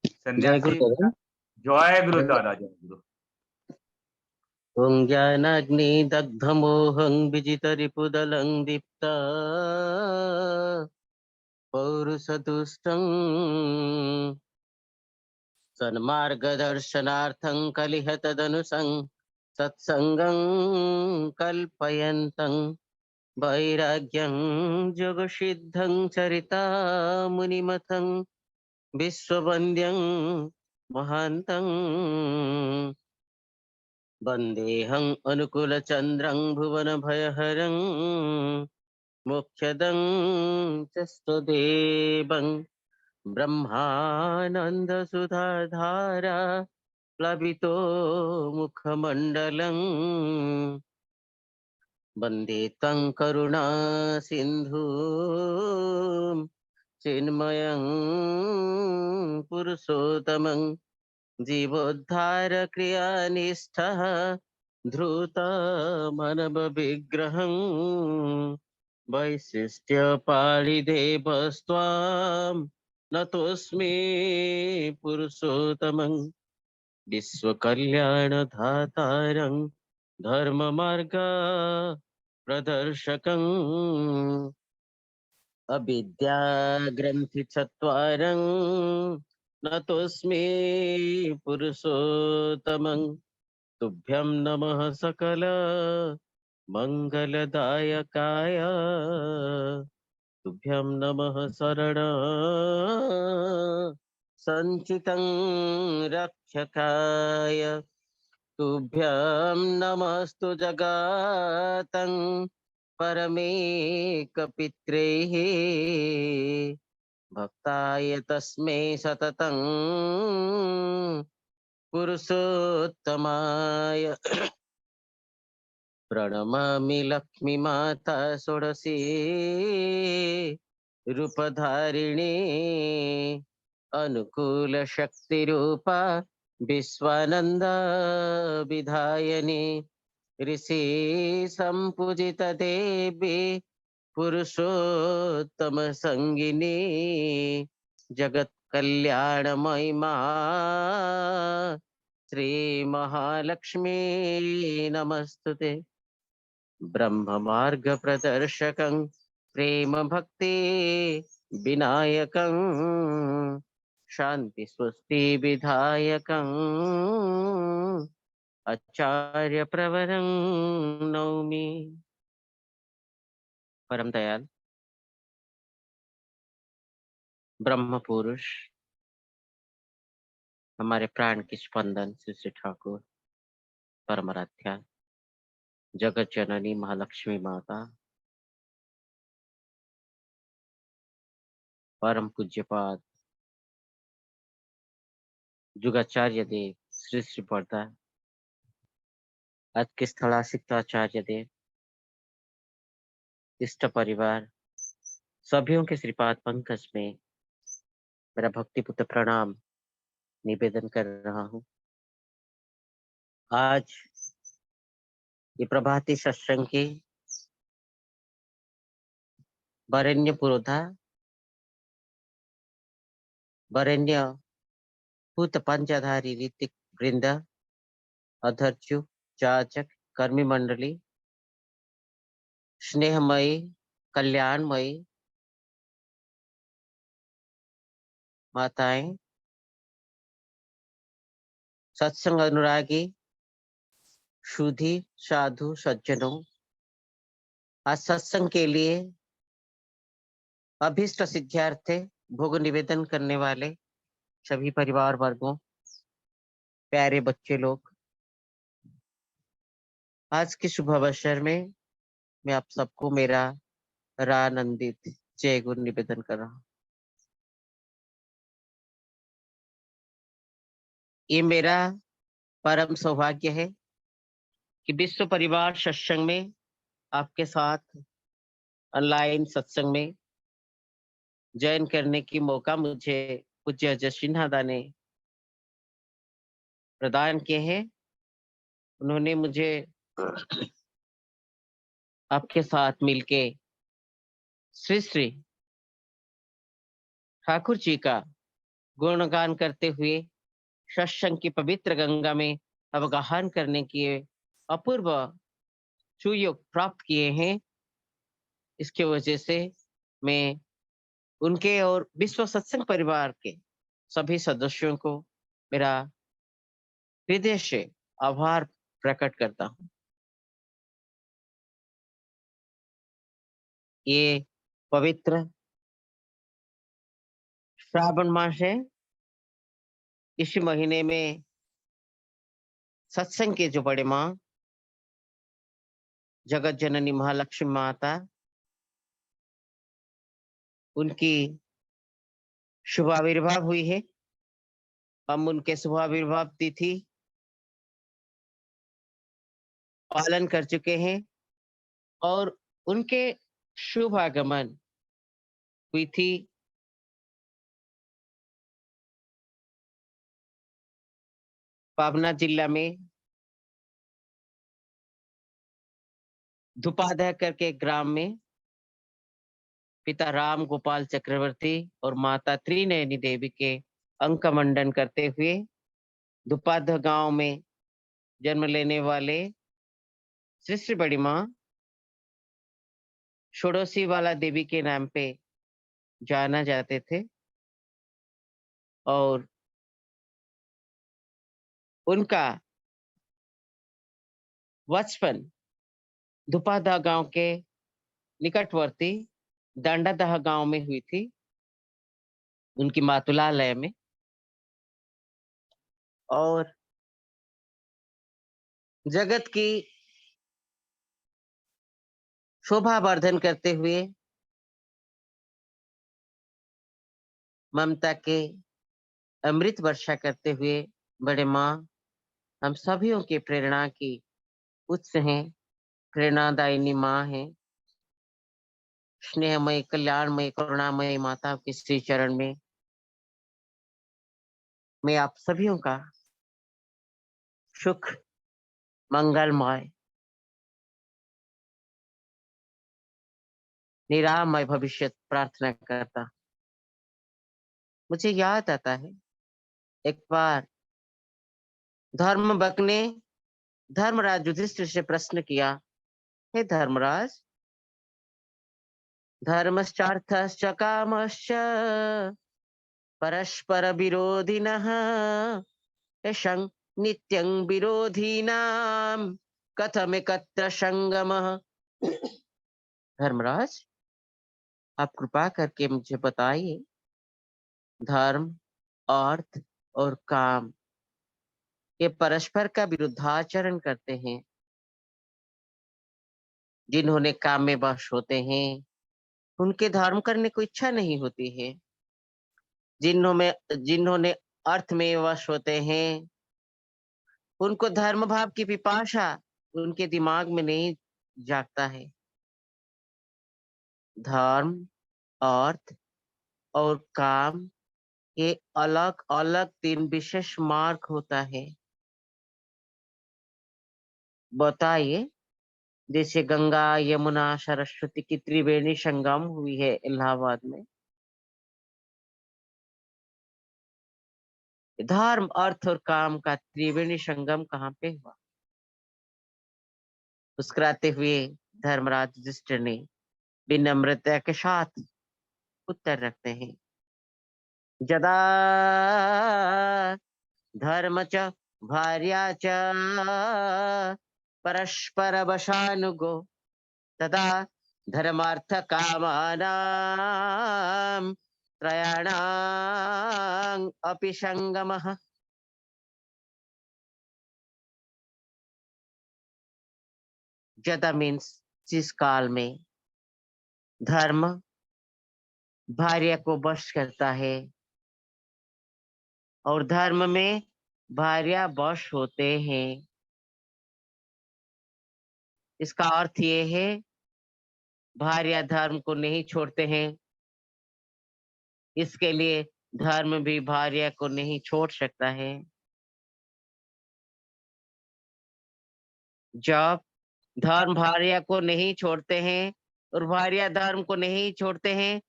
सन्यासी जय गुरु दादा, जय गुरु। ओं ज्ञानाग्नि दग्धमोहं विजितरिपुदलं दीप्ता पौरुषदुष्टं सन्मार्गदर्शनार्थं कलिहतदनुसं सत्संगं कल्पयन्तं वैराग्यं योगसिद्धं चरितामुनिमथं विश्ववन्द्यं महान्तं वन्देऽहं अनुकूलचन्द्रं भुवनभयहरं मोक्षदं च स्वदेवं ब्रह्मानन्दसुधाधारा प्लवितो मुखमण्डलं वन्दे तं करुणासिन्धुं चिन्मयं पुरुषोत्तमं जीवोद्धारक्रियानिष्ठः धृतमानवविग्रहं वैशिष्ट्यपाणिदेवस्त्वां नतोऽस्मि पुरुषोत्तमं विश्वकल्याणधातारं धर्ममार्ग प्रदर्शकम् अविद्याग्रन्थिचत्वारं नतोऽस्मि पुरुषोत्तमं तुभ्यं नमः सकल मंगलदायकाय तुभ्यं नमः शरण संचितं रक्षकाय तुभ्यं नमस्तु जगतं परमेकपित्रेः भक्ताय तस्मै सततं पुरुषोत्तमाय प्रणमामि लक्ष्मी माता षोडशी रूपधारिणी अनुकूल शक्ति रूपा विश्वानंद विधायिनी ऋषि संपूजित देवी पुरुषोत्तम संगिनी जगत कल्याणमयी मां श्री महालक्ष्मी नमस्तुते ब्रह्म मार्ग प्रदर्शकं प्रेम भक्ति विनायकं शांति स्वस्ति विधायकं आचार्य प्रवरं नौमि। परम दयाल ब्रह्म पुरुष हमारे प्राण की स्पंदन श्री ठाकुर परमाराध्या जगत जननी महालक्ष्मी माता परम पूज्यपाद जुगाचार्य देव श्री श्री पर्दा आज के स्थलासिक्त आचार्य देव इष्ट परिवार सभीों के श्रीपाद पंकज में मेरा भक्तिपुत्र प्रणाम निवेदन कर रहा हूँ। आज ये प्रभाती सत्संग की वरेण्य पुरोधा वरेण्य भूत पंचधारी ऋतिक वृंद अध्यक्षु जाचक कर्मी मंडली स्नेहमयी कल्याणमयी माताएं सत्संग अनुरागी शुद्धि साधु सज्जनों आज सत्संग के लिए अभीष्ट सिद्धार्थे भोग निवेदन करने वाले सभी परिवार वर्गों प्यारे बच्चे लोग आज के शुभ अवसर में मैं आप सबको मेरा रानंदित जय गुरु निवेदन कर रहा हूँ। ये मेरा परम सौभाग्य है कि विश्व परिवार सत्संग में आपके साथ ऑनलाइन सत्संग में ज्वाइन करने की मौका मुझे पूज्य अजय सिन्हा ने प्रदान किए हैं। उन्होंने मुझे आपके साथ मिलके श्री श्री ठाकुर जी का गुणगान करते हुए सत्संग की पवित्र गंगा में अवगाहन करने के अपूर्व सुयोग प्राप्त किए हैं। इसके वजह से मैं उनके और विश्व सत्संग परिवार के सभी सदस्यों को मेरा हृदय से आभार प्रकट करता हूँ। ये पवित्र श्रावण मास है। इसी महीने में सत्संग के जो बड़े माँ जगत जननी महालक्ष्मी माता उनकी शुभ आविर्भाव हुई है। हम उनके शुभ आविर्भाव तिथि पालन कर चुके हैं और उनके शुभ आगमन हुई थी पावना जिला में धुपादह करके ग्राम में पिता राम गोपाल चक्रवर्ती और माता त्रिनयनी देवी के अंक मंडन करते हुए धुपादह गांव में जन्म लेने वाले श्री श्री बड़ी माँ षोडशी वाला देवी के नाम पे जाना जाते थे और उनका बचपन धुपादा गांव के निकटवर्ती दंडादह गांव में हुई थी, उनकी मातुलालय में। और जगत की शोभा वर्धन करते हुए, ममता के अमृत वर्षा करते हुए बड़े माँ हम सभियों के प्रेरणा की उत्स हैं, प्रेरणादायिनी माँ है। स्नेहमय, कल्याणमय, करुणामय माता के श्री चरण में मैं आप सभियों का सुख, मंगलमय, निरामय भविष्य प्रार्थना करता। मुझे याद आता है, एक बार धर्मबक ने धर्मराज युधिष्ठिर से प्रश्न किया, हे धर्मराज, धर्मश्चार्थश्च कामश्च परस्पर विरोधिनः यशं नित्यं विरोधीनां कथमेकत्र संगमः। धर्मराज, आप कृपा करके मुझे बताइए, धर्म, अर्थ और काम ये परस्पर का विरुद्धाचरण करते हैं। जिन्होंने काम में वश होते हैं उनके धर्म करने को इच्छा नहीं होती है। जिन्होंने अर्थ में वश होते हैं उनको धर्म भाव की पिपाशा उनके दिमाग में नहीं जागता है। धर्म, अर्थ और काम ये अलग अलग 3 विशेष मार्ग होता है। बताइए, जैसे गंगा, यमुना, सरस्वती की त्रिवेणी संगम हुई है इलाहाबाद में, धर्म, अर्थ और काम का त्रिवेणी संगम कहाँ पे हुआ? मुस्कुराते हुए धर्मराज युधिष्ठिर ने विनम्रता के साथ उत्तर रखते हैं, जदा धर्म च भार्या च परस्पर वशानुगो तदा धर्मार्थ कामानां त्रयाणां अपि संगमः। जदा मीन्स जिस काल में धर्म भार्या को वश करता है और धर्म में भार्या वश होते हैं। इसका अर्थ ये है, भार्या धर्म को नहीं छोड़ते हैं, इसके लिए धर्म भी भार्या को नहीं छोड़ सकता है। जब धर्म भार्या को नहीं छोड़ते हैं और भार्या धर्म को नहीं छोड़ते हैं,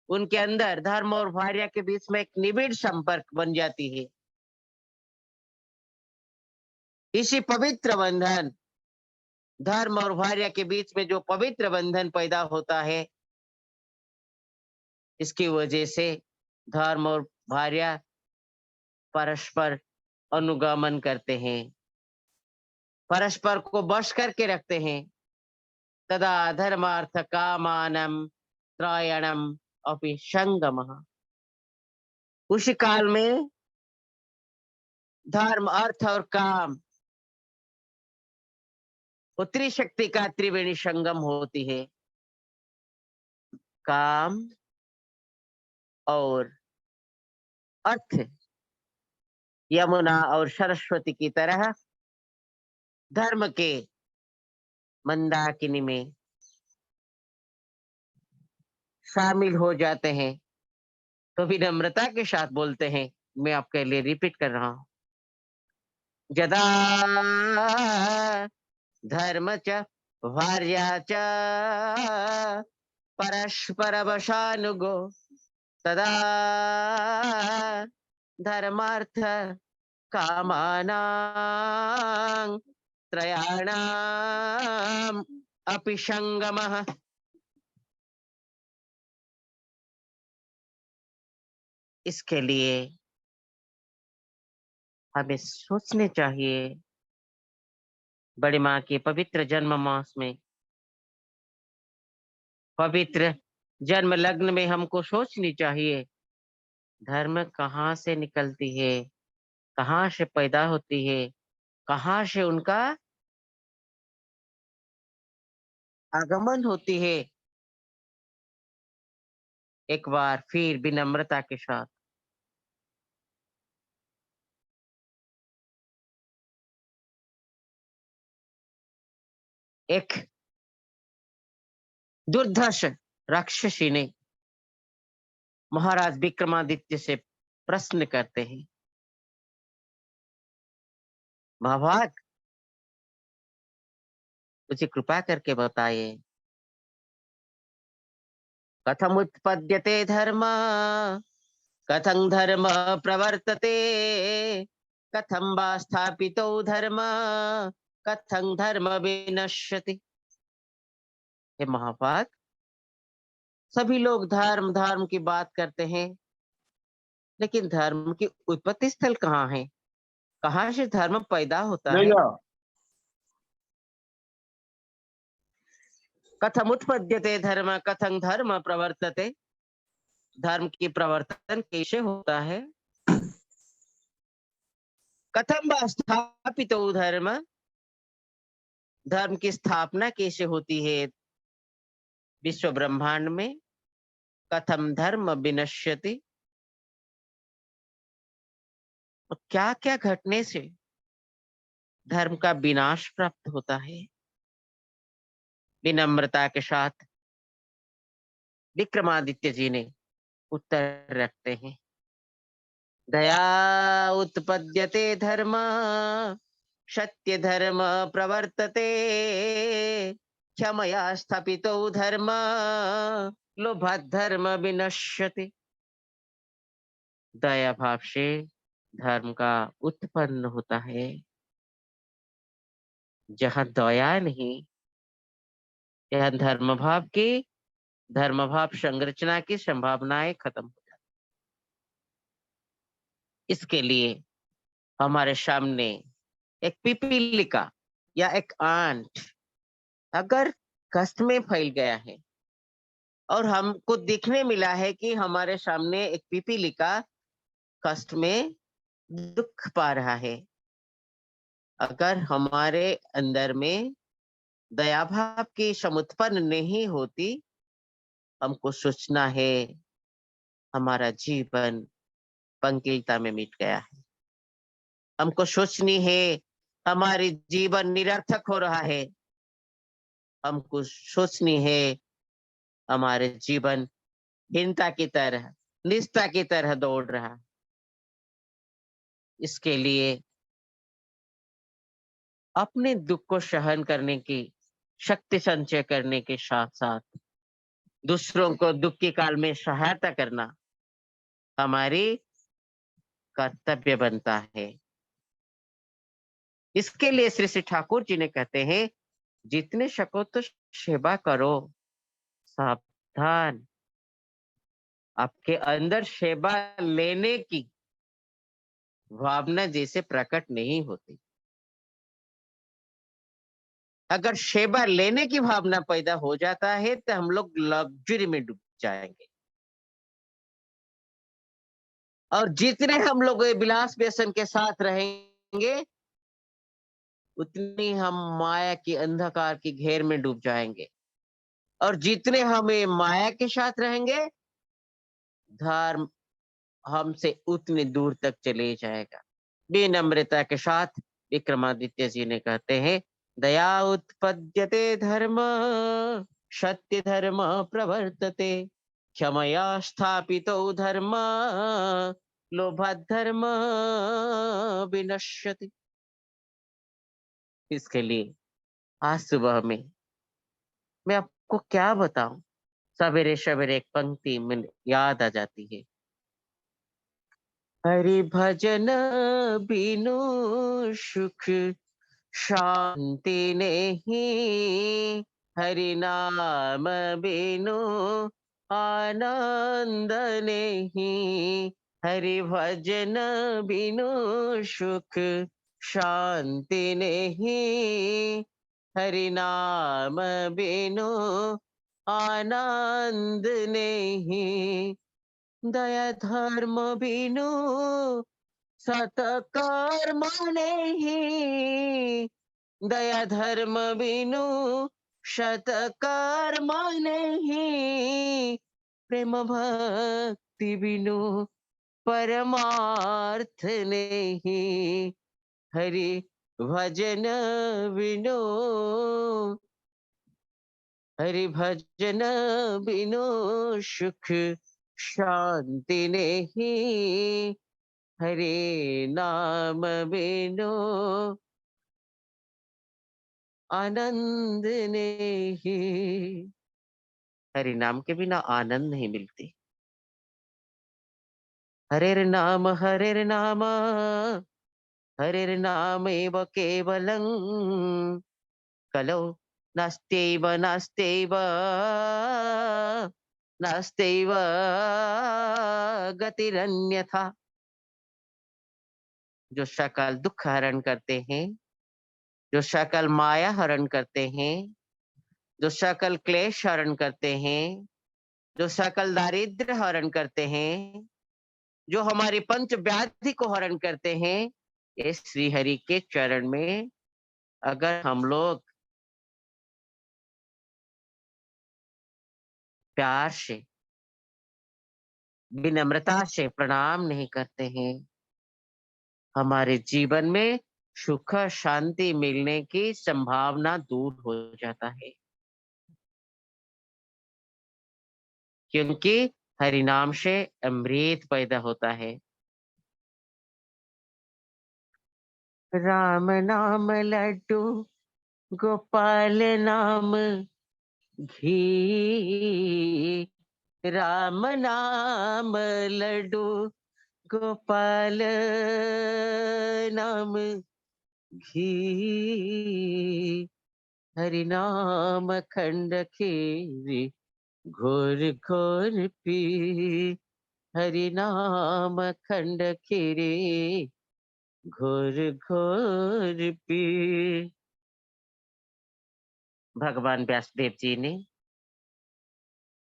उनके अंदर धर्म और भार्या के बीच में एक निबिड़ संपर्क बन जाती है। इसी पवित्र बंधन, धर्म और भार्या के बीच में जो पवित्र बंधन पैदा होता है, इसकी वजह से धर्म और भार्या परस्पर अनुगमन करते हैं, परस्पर को वश करके रखते हैं। तदा धर्मार्थ कामानं त्रयाणां अपि संगमः। उसी काल में धर्म, अर्थ और काम वो त्रिशक्ति का त्रिवेणी संगम होती है। काम और अर्थ यमुना और सरस्वती की तरह धर्म के मंदाकिनी में शामिल हो जाते हैं। तो विनम्रता के साथ बोलते हैं, मैं आपके लिए रिपीट कर रहा हूं, जदा धर्म च भार्या च परस्पर वशानुगो तदा धर्मार्थ कामानां त्रयाणां अपि संगमः। इसके लिए हमें सोचने चाहिए, बड़ी माँ के पवित्र जन्म मास में, पवित्र जन्म लग्न में हमको सोचनी चाहिए, धर्म कहाँ से निकलती है, कहाँ से पैदा होती है, कहाँ से उनका आगमन होती है। एक बार फिर विनम्रता के साथ एक दुर्धर्ष राक्षसी ने महाराज विक्रमादित्य से प्रश्न करते हैं, महाभाग मुझे कृपा करके बताइए, कथम उत्पद्यते धर्म, कथं धर्म प्रवर्तते, कथं वा स्थापितो धर्म, कथं धर्म विनश्यति। हे महाभाग, सभी लोग धर्म धर्म की बात करते हैं, लेकिन धर्म की उत्पत्ति स्थल कहाँ है, कहाँ से धर्म पैदा होता है? कथम उत्पद्यते धर्म, कथं धर्म प्रवर्तते, धर्म की प्रवर्तन कैसे होता है, कथम वा स्थापितो धर्म, धर्म की स्थापना कैसे होती है विश्व ब्रह्मांड में, कथम धर्म विनश्यति, क्या क्या घटने से धर्म का विनाश प्राप्त होता है। विनम्रता के साथ विक्रमादित्य जी ने उत्तर रखते हैं, दया उत्पद्यते धर्म, सत्य धर्म प्रवर्तते, क्षमया स्थापितो धर्म, लोभात् धर्म विनश्यति। दया भाव से धर्म का उत्पन्न होता है। जहाँ दया नहीं, यहाँ धर्म भाव संरचना की संभावनाएं खत्म हो जाती। इसके लिए हमारे सामने एक पिपीलिका या एक आंट अगर कष्ट में फैल गया है और हमको देखने मिला है कि हमारे सामने एक पिपीलिका कष्ट में दुख पा रहा है, अगर हमारे अंदर में दया भाव की समुत्पन्न नहीं होती, हमको सोचना है हमारा जीवन पंकिलता में मिट गया है। हमको सोचनी है हमारी जीवन निरर्थक हो रहा है। हमको सोचनी है हमारे जीवन हीनता की तरह, निष्ठा की तरह दौड़ रहा। इसके लिए अपने दुख को सहन करने की शक्ति संचय करने के साथ साथ दूसरों को दुख के काल में सहायता करना हमारी कर्तव्य बनता है। इसके लिए श्री श्री ठाकुर जी ने कहते हैं, जितने सको तो सेवा करो। सावधान, आपके अंदर सेवा लेने की भावना जैसे प्रकट नहीं होती। अगर सेवा लेने की भावना पैदा हो जाता है तो हम लोग लग्जरी में डूब जाएंगे, और जितने हम लोग विलास व्यसन के साथ रहेंगे उतनी हम माया की अंधकार की घेर में डूब जाएंगे, और जितने हमें माया के साथ रहेंगे धर्म हमसे उतनी दूर तक चले जाएगा। विनम्रता के साथ विक्रमादित्य जी ने कहते हैं, दया उत्पद्यते धर्म, सत्य धर्म प्रवर्तते, क्षमया स्थापितो धर्म, लोभात् धर्म विनश्यति। इसके लिए आज सुबह में मैं आपको क्या बताऊं, सवेरे सवेरे एक पंक्ति में याद आ जाती है, हरि भजन बिनु सुख शांति नहीं, हरि नाम बिनु आनंद नहीं, हरि भजन बिनु सुख शांति नहीं, हरि नाम बिनु आनंद नहीं, दया धर्म बिनु सतकर्म नहीं, दया धर्म बिनु सतकर्म नहीं, प्रेम भक्ति बिनु परमार्थ नहीं, हरि भजन बिनु, हरि भजन बिनु सुख शांति नहीं, हरे नाम बिनु आनंद नहीं। हरि नाम के बिना आनंद नहीं मिलती। हरे नाम हरे नाम एव केवलं, कलौ नास्त्यैव नास्त्यैव नास्त्यैव गतिरन्यथा। जो सकल दुख हरण करते हैं, जो सकल माया हरण करते हैं, जो सकल क्लेश हरण करते हैं, जो सकल दारिद्र्य हरण करते हैं, जो हमारी पंच व्याधि को हरण करते हैं, ये श्री हरि के चरण में अगर हम लोग प्यार से, विनम्रता से प्रणाम नहीं करते हैं, हमारे जीवन में सुख शांति मिलने की संभावना दूर हो जाता है। क्योंकि हरि नाम से अमृत पैदा होता है। राम नाम लड्डू, गोपाल नाम घी, राम नाम लड्डू, गोपाल नाम घी, हरि नाम खंड खीरी, घोर घोर पी, हरि नाम खंड खीरी, घोर घोर पी। भगवान व्यासदेव जी ने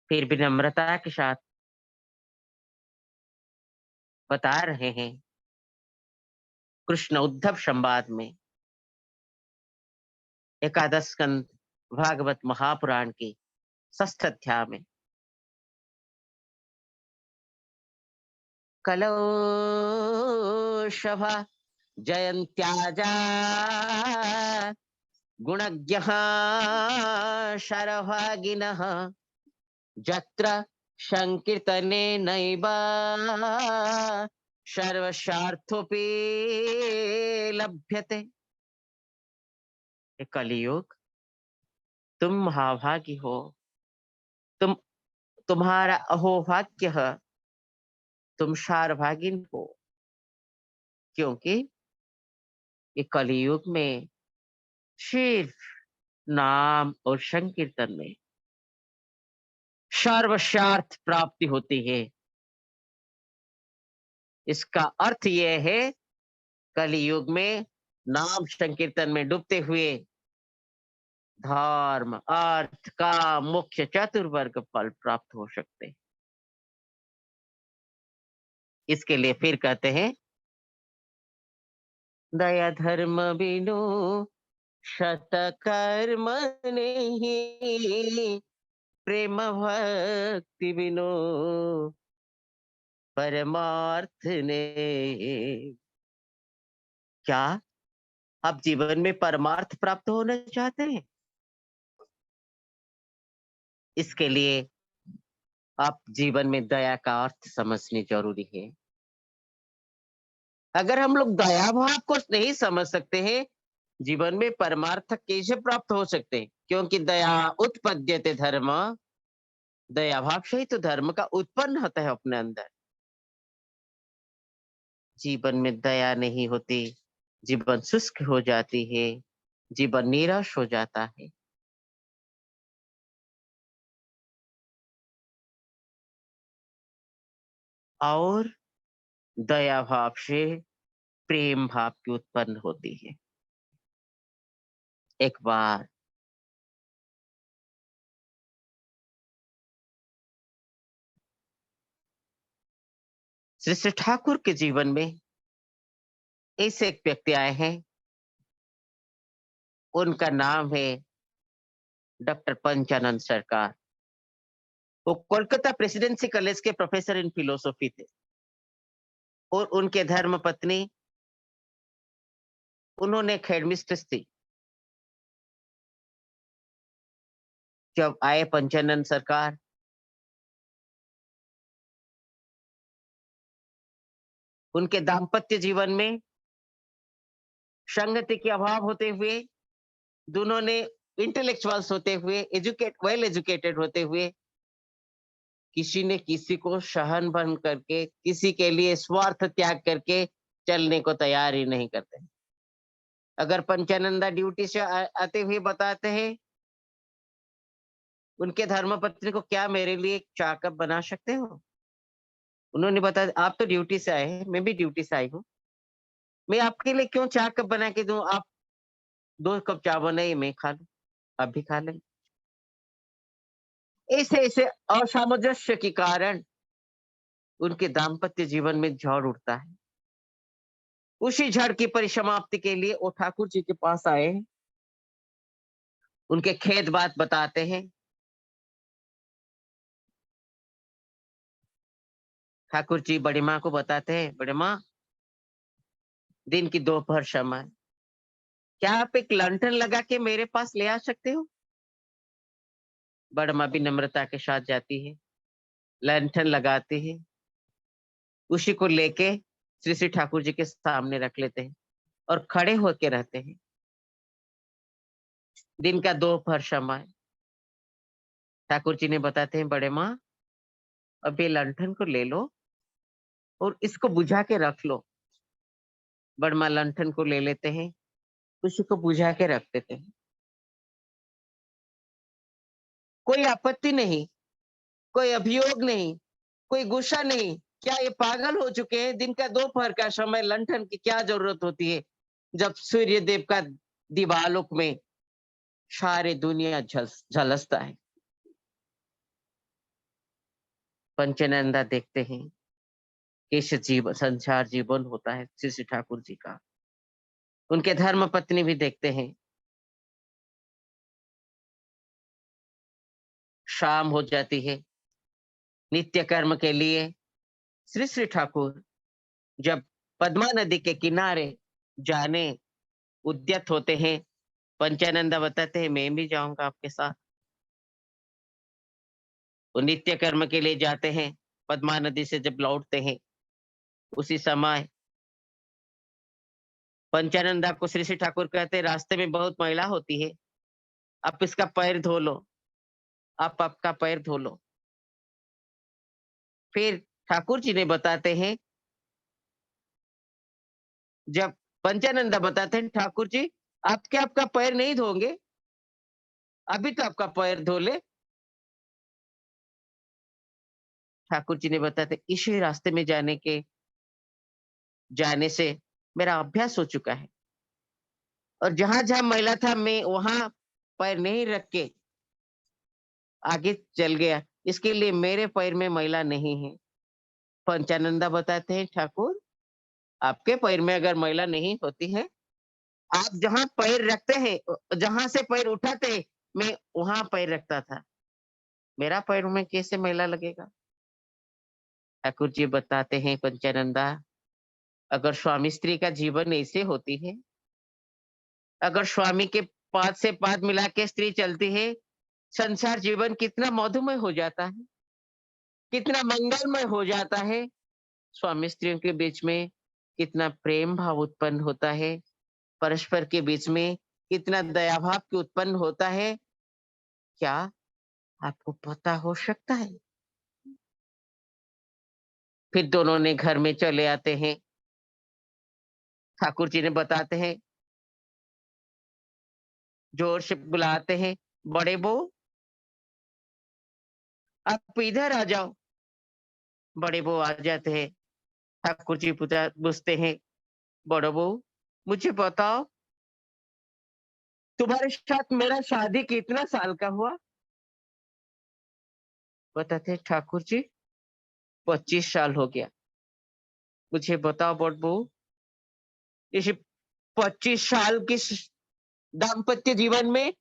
फिर विनम्रता के साथ बता रहे हैं कृष्ण उद्धव संवाद में, एकादश स्कंद भागवत महापुराण की षष्ठ अध्याय में, कलौ शभा जयन्त्याजा गुणज्ञः शरभागिनः, जत्र संकीर्तने नैव सर्वस्वार्थोपि लभ्यते। ये कलियुग, तुम महाभागी हो, तुम्हारा अहोभाग्य है, तुम सारभागिन हो, क्योंकि ये कलियुग में सिर्फ नाम और संकीर्तन में सर्वस्वार्थ प्राप्ति होती है। इसका अर्थ यह है, कलियुग में नाम संकीर्तन में डूबते हुए धर्म, अर्थ, काम, मोक्ष चतुर्वर्ग फल प्राप्त हो सकते हैं। इसके लिए फिर कहते हैं, दया धर्म बिनु शत कर्म नहीं, प्रेम भक्ति बिनु परमार्थ ने। क्या आप जीवन में परमार्थ प्राप्त होना चाहते हैं? इसके लिए आप जीवन में दया का अर्थ समझनी जरूरी है। अगर हम लोग दया भाव को नहीं समझ सकते हैं, जीवन में परमार्थ कैसे प्राप्त हो सकते हैं? क्योंकि दया उत्पद्यते धर्म, दया भाव से ही तो धर्म का उत्पन्न होता है अपने अंदर। जीवन में दया नहीं होती, जीवन शुष्क हो जाती है, जीवन निराश हो जाता है। और दया भाव से प्रेम भाव की उत्पन्न होती है। एक बार श्री श्री ठाकुर के जीवन में ऐसे एक व्यक्ति आए हैं, उनका नाम है डॉक्टर पंचानंद सरकार। वो कोलकाता प्रेसिडेंसी कॉलेज के प्रोफेसर इन फिलोसॉफी थे और उनके धर्म पत्नी, उन्होंने एक हेडमिस्ट्रेस थी। जब आए पंचानंद सरकार, उनके दाम्पत्य जीवन में संगति के अभाव होते हुए, दोनों ने इंटेलेक्चुअल्स होते हुए, वेल एजुकेटेड होते हुए, किसी ने किसी को सहन बन करके, किसी के लिए स्वार्थ त्याग करके चलने को तैयार ही नहीं करते। अगर पंचानंदा ड्यूटी से आते हुए बताते हैं उनके धर्मपत्नी को, क्या मेरे लिए एक चाय कप बना सकते हो? उन्होंने बताया, आप तो ड्यूटी से आए हैं, मैं भी ड्यूटी से आई हूँ, मैं आपके लिए क्यों चाय कप बना के दूं? आप 2 कप चाय बनाइए, मैं खा लूं, आप भी खा लें। ऐसे ऐसे असामंजस्य के कारण उनके दाम्पत्य जीवन में झड़ उठता है। उसी झड़ की परिसमाप्ति के लिए वो ठाकुर जी के पास आए हैं, उनके खेद बात बताते हैं। ठाकुर जी बड़ी माँ को बताते हैं, बड़े माँ, दिन की दोपहर समय, क्या आप एक लंठन लगा के मेरे पास ले आ सकते हो? बड़ माँ भी नम्रता के साथ जाती है, लंठन लगाती है, उसी को लेके श्री श्री ठाकुर जी के सामने रख लेते हैं और खड़े होके रहते हैं। दिन का दोपहर समय, ठाकुर जी ने बताते हैं, बड़े माँ, अब ये लंठन को ले लो और इसको बुझा के रख लो। बड़ माँ लंठन को ले लेते हैं, उसी को बुझा के रख देते हैं। कोई आपत्ति नहीं, कोई अभियोग नहीं, कोई गुस्सा नहीं। क्या ये पागल हो चुके हैं? दिन का दोपहर का समय, लंठन की क्या जरूरत होती है जब सूर्य देव का दिवालोक में सारे दुनिया झलसता है। पंचनंदा देखते हैं कैसे जीवन, संसार जीवन होता है श्री श्री ठाकुर जी का। उनके धर्म पत्नी भी देखते हैं। शाम हो जाती है, नित्य कर्म के लिए श्री श्री ठाकुर जब पद्मा नदी के किनारे जाने उद्यत होते हैं, पंचानंदा बताते हैं, मैं भी जाऊंगा आपके साथ। वो नित्य कर्म के लिए जाते हैं। पद्मा नदी से जब लौटते हैं, उसी समय पंचानंदा को श्री श्री ठाकुर कहते हैं, रास्ते में बहुत मैला होती है, आप इसका पैर धो लो, आप आपका पैर धो लो। फिर ठाकुर जी ने बताते हैं, जब पंचानंदा बताते हैं, ठाकुर जी आप क्या आपका पैर नहीं धोंगे? अभी तो आपका पैर धो ले। ठाकुर जी ने बताते, इसी रास्ते में जाने से मेरा अभ्यास हो चुका है और जहां जहां मैला था मैं वहां पैर नहीं रख के आगे चल गया, इसके लिए मेरे पैर में मैला नहीं है। पंचानंदा बताते हैं, ठाकुर आपके पैर में अगर मैला नहीं होती है, आप जहां पैर रखते हैं, जहां से पैर उठाते हैं, मैं वहां पैर रखता था, मेरा पैर में कैसे मैला लगेगा? ठाकुर जी बताते हैं, पंचानंदा अगर स्वामी स्त्री का जीवन ऐसे होती है, अगर स्वामी के पाद से पाद मिला के स्त्री चलती है, संसार जीवन कितना मधुमय हो जाता है, कितना मंगलमय हो जाता है। स्वामी स्त्रियों के बीच में कितना प्रेम भाव उत्पन्न होता है, परस्पर के बीच में कितना दया भाव की उत्पन्न होता है, क्या आपको पता हो सकता है? फिर दोनों ने घर में चले आते हैं। ठाकुर जी ने बताते हैं, जोर से बुलाते हैं, बड़े बहू आप इधर आ जाओ। बड़े बहू आ जाते हैं। ठाकुर जी पूछते हैं, बड़े बहू मुझे बताओ, तुम्हारे साथ मेरा शादी कितना साल का हुआ? बताते हैं, ठाकुर जी 25 साल हो गया। मुझे बताओ बड़बू, इस 25 साल के दाम्पत्य जीवन में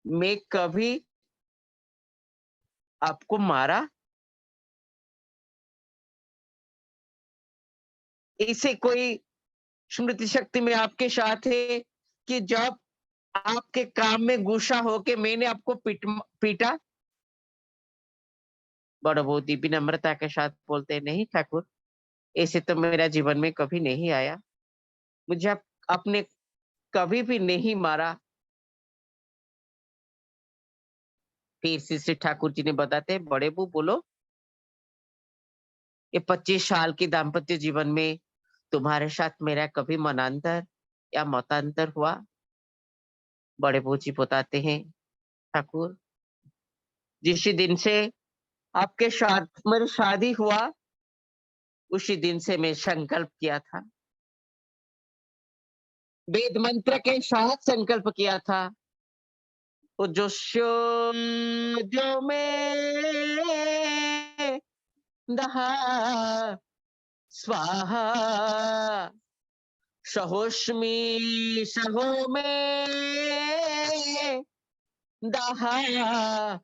मैं कभी आपको मारा? इसे कोई स्मृति शक्ति में आपके साथ है कि जब आपके काम में गुस्सा होके मैंने आपको पीटा? बड़ा बहुत ही विनम्रता के साथ बोलते, नहीं ठाकुर, ऐसे तो मेरा जीवन में कभी नहीं आया। मुझे आपने कभी भी नहीं मारा। फिर श्री ठाकुर जी ने बताते, बड़े बू बोलो, ये 25 साल के दाम्पत्य जीवन में तुम्हारे साथ मेरा कभी मनांतर या मतांतर हुआ? बड़े बू जी बताते हैं, ठाकुर, जिस दिन से आपके साथ मेरी शादी हुआ, उसी दिन से मैं संकल्प किया था, वेद मंत्र के साथ संकल्प किया था, वो जो जो में दहा स्वाहा सहोस्मि सहो में दहा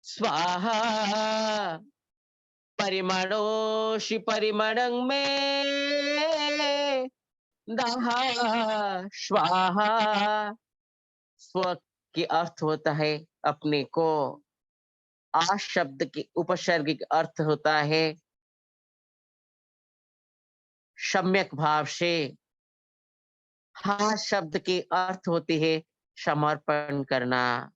स्वाहा परिमणोषि परिमणं में दहा स्वाहा। स्व के अर्थ होता है अपने को, आ शब्द के उपसर्ग अर्थ होता है सम्यक भाव से, हा शब्द के अर्थ होते है समर्पण करना।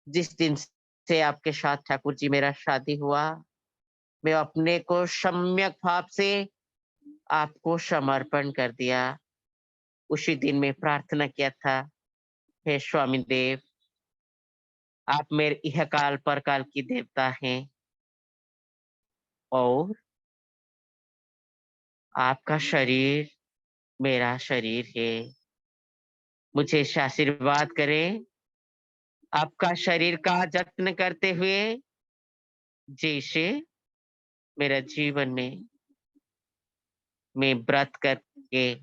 जिस दिन से आपके साथ ठाकुर जी मेरा शादी हुआ, मैं अपने को सम्यक भाव से आपको समर्पण कर दिया। उसी दिन में प्रार्थना किया था, हे स्वामी देव, आप मेरे इह काल परकाल की देवता हैं और आपका शरीर मेरा शरीर है। मुझे ऐसे आशीर्वाद करें, आपका शरीर का जतन करते हुए, जैसे मेरा जीवन में मैं व्रत करके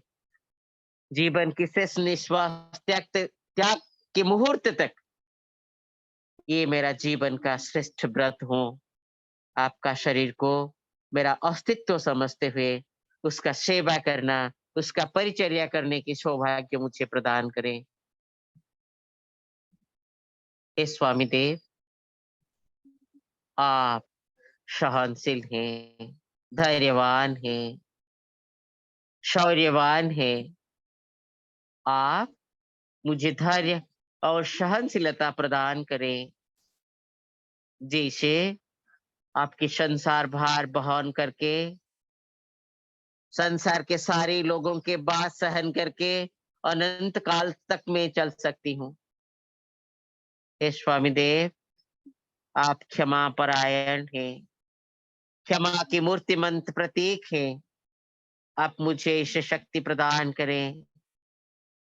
जीवन की शेष निश्वास त्याग के मुहूर्त तक ये मेरा जीवन का श्रेष्ठ व्रत हो। आपका शरीर को मेरा अस्तित्व समझते हुए उसका सेवा करना, उसका परिचर्या करने की सौभाग्य मुझे प्रदान करें। हे स्वामी देव, आप सहनशील हैं, धैर्यवान हैं, शौर्यवान हैं। आप मुझे धैर्य और सहनशीलता प्रदान करें, जैसे आपकी संसार भार बहन करके संसार के सारे लोगों के बात सहन करके अनंत काल तक मैं चल सकती हूँ। हे स्वामी देव, आप क्षमा परायण हैं, क्षमा की मूर्तिमंत प्रतीक हैं। आप मुझे इसे शक्ति प्रदान करें,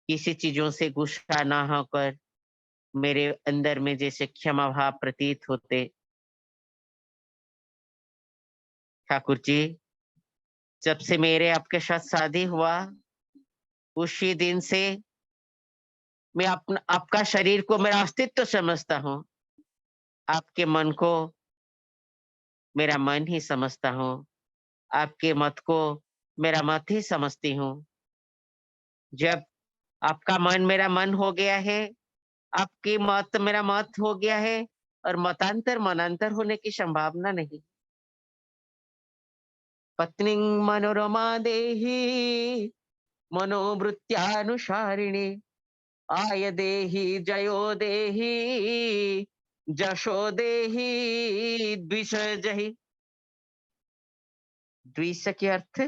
किसी चीजों से गुस्सा ना होकर मेरे अंदर में जैसे क्षमा भाव प्रतीत होते। ठाकुर जी, जब से मेरे आपके साथ शादी हुआ, उसी दिन से मैं आपका शरीर को मेरा अस्तित्व समझता हूँ, आपके मन को मेरा मन ही समझता हूँ, आपके मत को मेरा मत ही समझती हूँ। जब आपका मन मेरा मन हो गया है, आपकी मत मेरा मत हो गया है, और मतांतर मनांतर होने की संभावना नहीं। पत्नी मनोरमा देही मनोवृत्त्यानुसारिणी, आय देही जयो देही जशो देही द्विष जही। द्विष के अर्थ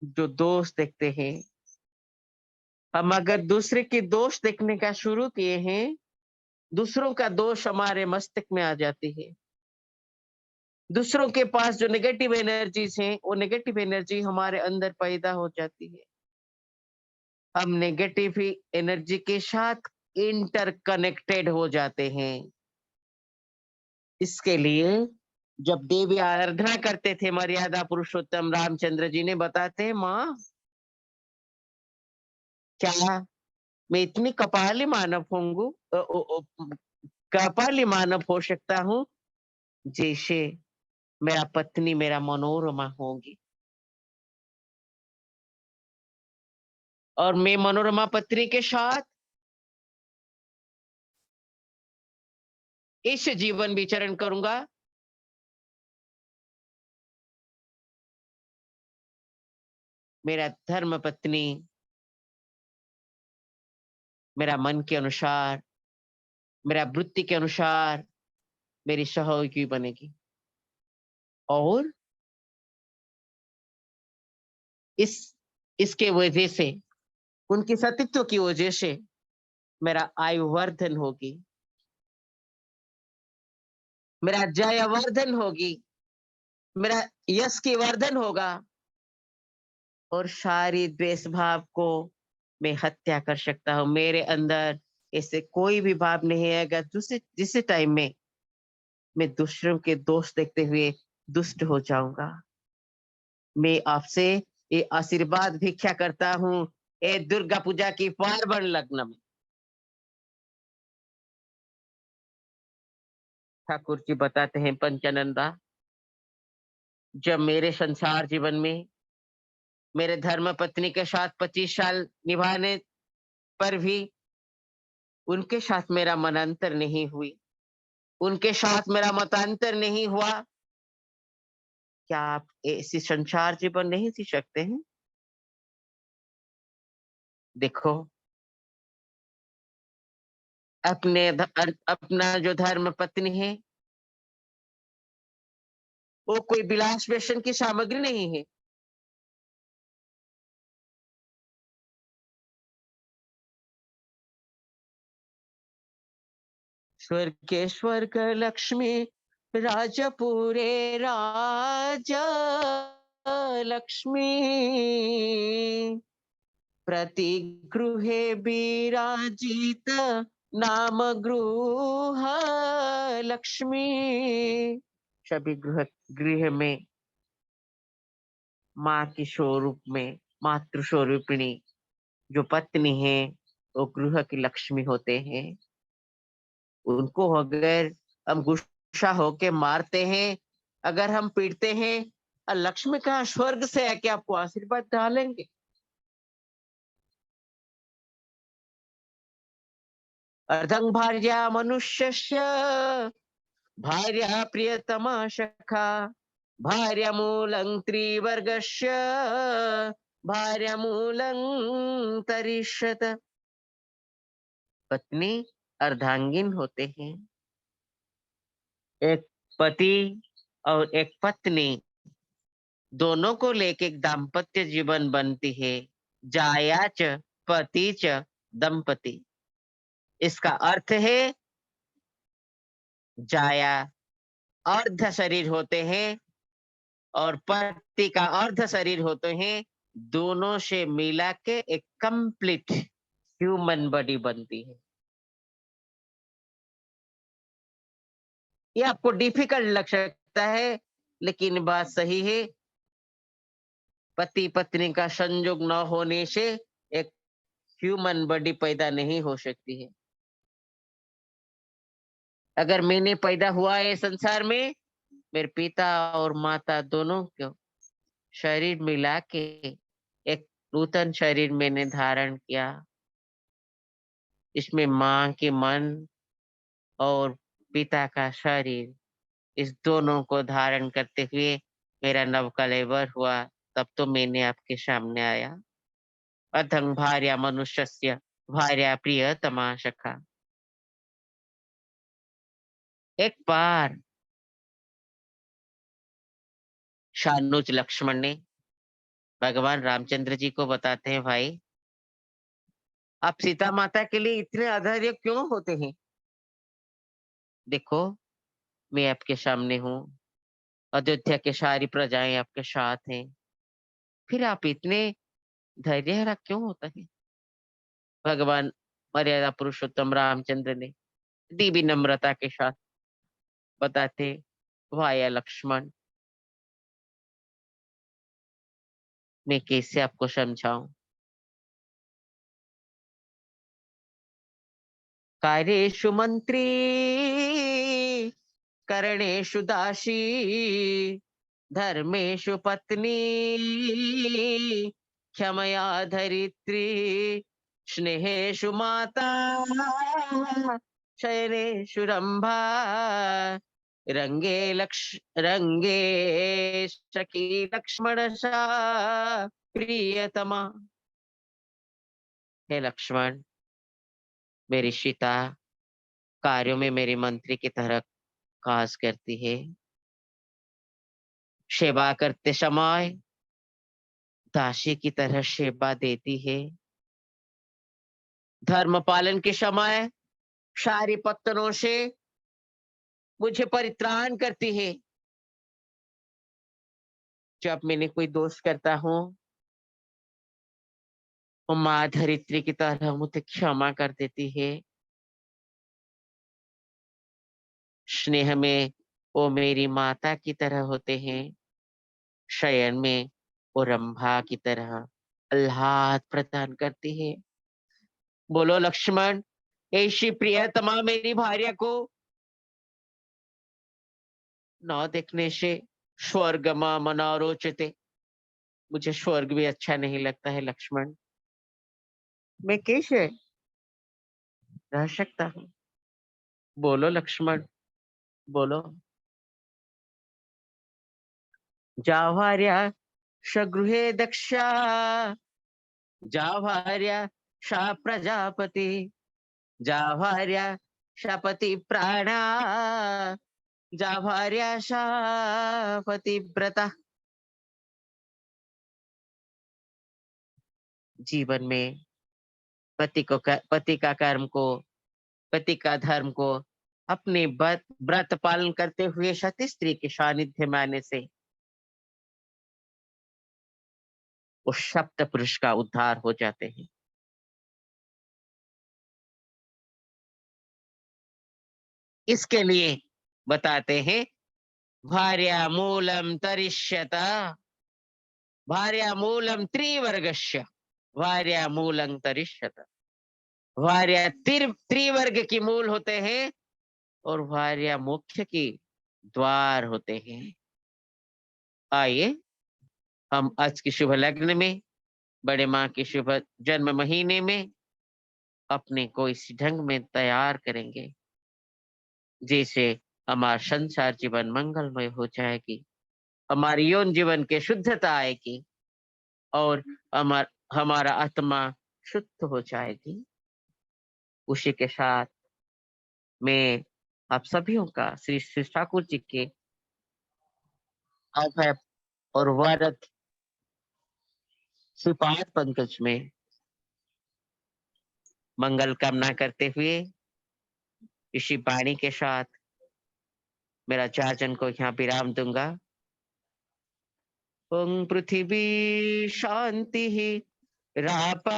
जो दोष देखते हैं। हम अगर दूसरे के दोष देखने का शुरू किए हैं, दूसरों का दोष हमारे मस्तिष्क में आ जाती है। दूसरों के पास जो नेगेटिव एनर्जीज हैं, वो नेगेटिव एनर्जी हमारे अंदर पैदा हो जाती है। हम नेगेटिव एनर्जी के साथ इंटरकनेक्टेड हो जाते हैं। इसके लिए जब देवी आराधना करते थे मर्यादा पुरुषोत्तम रामचंद्र जी ने बताते हैं, माँ क्या मैं इतनी कपाली मानव होंगू कपाली मानव हो सकता हूँ जैसे मेरा पत्नी मेरा मनोरमा होगी, और मैं मनोरमा पत्नी के साथ इस जीवन विचरण करूंगा। मेरा धर्म पत्नी मेरा मन के अनुसार, मेरा वृत्ति के अनुसार मेरी सहयोगी बनेगी, और इसके वजह से, उनकी सतीत्व की वजह से मेरा आयु वर्धन होगी, मेरा जय वर्धन होगी, मेरा यश की वर्धन होगा, और सारी द्वेष भाव को मैं हत्या कर सकता हूँ। मेरे अंदर ऐसे कोई भी भाव नहीं आएगा जिस टाइम में मैं दूसरों के दोष देखते हुए दुष्ट हो जाऊंगा। मैं आपसे ये आशीर्वाद भिक्षा करता हूँ, ए दुर्गा पूजा की पार्वण लग्न में। ठाकुर जी बताते हैं पंचानंदा, जब मेरे संसार जीवन में मेरे धर्म पत्नी के साथ 25 साल निभाने पर भी उनके साथ मेरा मनांतर नहीं हुई, उनके साथ मेरा मतांतर नहीं हुआ, क्या आप ऐसी संसार जीवन नहीं जी सकते हैं? देखो, अपना जो धर्म पत्नी है वो कोई विलास व्यसन की सामग्री नहीं है। स्वर्ग के स्वर्ग लक्ष्मी राजपुरे राजा लक्ष्मी, प्रति गृहे विराजित नाम गृह लक्ष्मी। सभी गृह में माँ के स्वरूप में मातृ स्वरूपिणी जो पत्नी है वो गृह की लक्ष्मी होते हैं। उनको अगर हम गुस्सा होके मारते हैं, अगर हम पीटते हैं, और लक्ष्मी कहाँ स्वर्ग से आके आपको आशीर्वाद डालेंगे? अर्धं भार्या मनुष्यस्य भार्या प्रियतमा सखा, भार्यामूलं त्रिवर्गस्य भार्यामूलं तरिष्यत। पत्नी अर्धांगिन होते हैं। एक पति और एक पत्नी दोनों को लेके एक दाम्पत्य जीवन बनती है। जाया च पति च दंपति। इसका अर्थ है जाया अर्ध शरीर होते हैं और पति का अर्ध शरीर होते हैं। दोनों से मिला के एक कंप्लीट ह्यूमन बॉडी बनती है। ये आपको डिफिकल्ट लग सकता है, लेकिन बात सही है। पति पत्नी का संयोग न होने से एक ह्यूमन बॉडी पैदा नहीं हो सकती है। अगर मैंने पैदा हुआ है संसार में, मेरे पिता और माता दोनों को शरीर मिला के एक नूतन शरीर मैंने धारण किया। इसमें माँ के मन और पिता का शरीर, इस दोनों को धारण करते हुए मेरा नवकलेवर हुआ। तब तो मैंने आपके सामने आया। अधं भार्या मनुष्यस्य भार्या प्रियतमा सखा। एक बार शानुज लक्ष्मण ने भगवान रामचंद्र जी को बताते हैं, भाई आप सीता माता के लिए इतने अधैर्य क्यों होते हैं? देखो, मैं आपके सामने हूँ, अयोध्या के सारी प्रजाएं आपके साथ हैं, फिर आप इतने धैर्य क्यों होता है? भगवान मर्यादा पुरुषोत्तम रामचंद्र ने दिव्य नम्रता के साथ बताते, वाया लक्ष्मण। मैं कैसे आपको समझाऊं? कार्येषु मंत्री, करणेषु दासी, धर्मेषु पत्नी, क्षमया धरित्री, स्नेहेषु माता, शयनेषु रंभा, रंगे सखी लक्ष्मणसा प्रियतमा। हे लक्ष्मण, मेरी सीता कार्यों में मेरी मंत्री की तरह काज करती है। सेवा करते समय दासी की तरह सेवा देती है। धर्म पालन के समय सारी पत्तनों से मुझे परित्राण करती है। जब मैंने कोई दोष करता हूँ, वो माँ धरित्री की तरह मुझे क्षमा कर देती है। स्नेह में वो मेरी माता की तरह होते हैं। शयन में वो रंभा की तरह आह्लाद प्रदान करती है। बोलो लक्ष्मण, ऐसी प्रियतमा मेरी भार्या को न देखने से स्वर्ग मां मना रोचते। मुझे स्वर्ग भी अच्छा नहीं लगता है लक्ष्मण। मैं कैसे रह सकता हूँ? बोलो लक्ष्मण, बोलो। जाभार्या सगृहे दक्षा, जाभार्या सा प्रजापति, जाभार्या सा पति प्राणा, जाभार्या सा पतिव्रता। जीवन में पति का कर्म को, पति का धर्म को अपने व्रत पालन करते हुए सती स्त्री के सानिध्य में आने से उस सप्त पुरुष का उद्धार हो जाते हैं। इसके लिए बताते हैं, भार्या मूलम तरिष्यत, भार्या मूलम त्रिवर्गस्य, भार्या मूलम तरिष्यत। भार्या त्रिवर्ग की मूल होते हैं और भार्या मुख्य की द्वार होते हैं। आइए हम आज की शुभ लग्न में, बड़े माँ की शुभ जन्म महीने में अपने को इस ढंग में तैयार करेंगे जैसे हमारा संसार जीवन मंगलमय हो जाएगी, हमारी यौन जीवन के शुद्धता आएगी और हमारा आत्मा शुद्ध हो जाएगी। उसी के साथ मैं आप सभी का श्री श्री ठाकुर जी के अभय और वरद श्रीपाद पंकज में मंगल कामना करते हुए इसी वाणी के साथ मेरा 4 जन को यहाँ विराम दूंगा। ओम पृथ्वी शांति, राप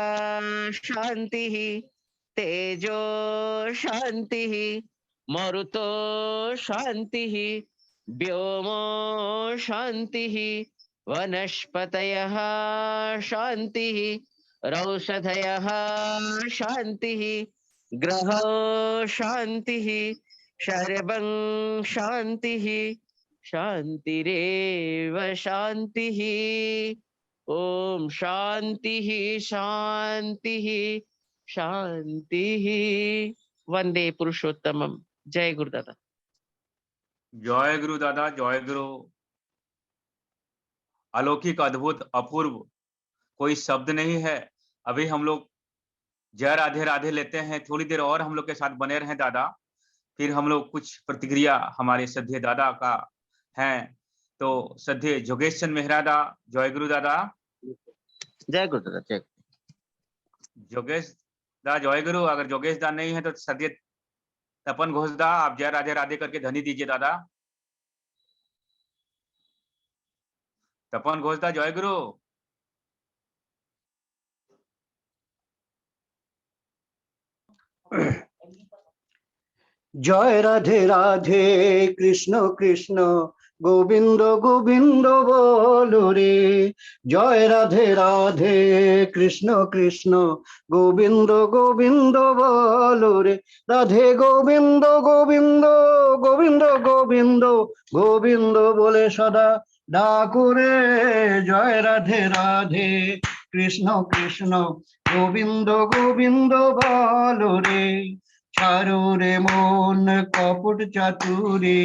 शांति, तेजो शांति, मरुतो शांति, व्योमो शांति, वनस्पतयः शांति, रौषधयः शांति, ग्रहो शांति, सर्वं शांति, शांतिरेव शांतिः। ओम शांतिः शांतिः शांतिः। वंदे पुरुषोत्तमम। जय गुरुदादा। जय गुरु दादा, जय गुरु। अलौकिक, अद्भुत, अपूर्व, कोई शब्द नहीं है। अभी हम लोग जय राधे राधे लेते हैं, थोड़ी देर और हम लोग के साथ बने रहें दादा, फिर हम लोग कुछ प्रतिक्रिया हमारे श्रद्धेय दादा का है। तो श्रद्धेय जोगेश चंद मेहरा दा, जय गुरु दादा। जय गुरुदादा। जय जोगेश दा जय गुरु। अगर जोगेश दा नहीं है तो श्रद्धेय तपन घोष दा, आप जय राधे राधे करके ध्वनि दीजिए दादा। तपन घोष दा जय गुरु। জয় রাধে রাধে কৃষ্ণ কৃষ্ণ গোবিন্দ গোবিন্দ বলো রে। জয় রাধে রাধে কৃষ্ণ কৃষ্ণ গোবিন্দ গোবিন্দ বলো রে। রাধে গোবিন্দ গোবিন্দ গোবিন্দ গোবিন্দ গোবিন্দ বলে সদা ডাকুরে। জয় রাধে রাধে কৃষ্ণ কৃষ্ণ গোবিন্দ গোবিন্দ বলো রে। ছাড়ো রে মন কপট চাতুরে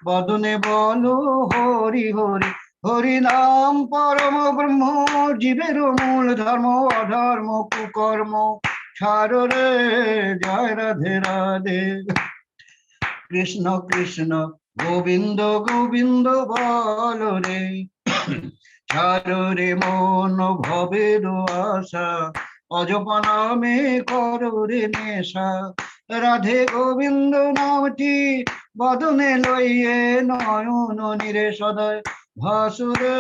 বদনে বলো হরি হরি। হরি নাম পরম ব্রহ্ম জীবের মূল ধর্ম অধর্ম কুকর্ম ছাড়ো রে। জয় রাধে রাধে কৃষ্ণ কৃষ্ণ গোবিন্দ গোবিন্দ বলো রে। ছাড়ো রে মন ভবের আশা অজপা নামে করো রে নেশা। রাধে গোবিন্দ নামটি বদনে লইয়ে নয়ন নিরে সদয় ভাসুরে।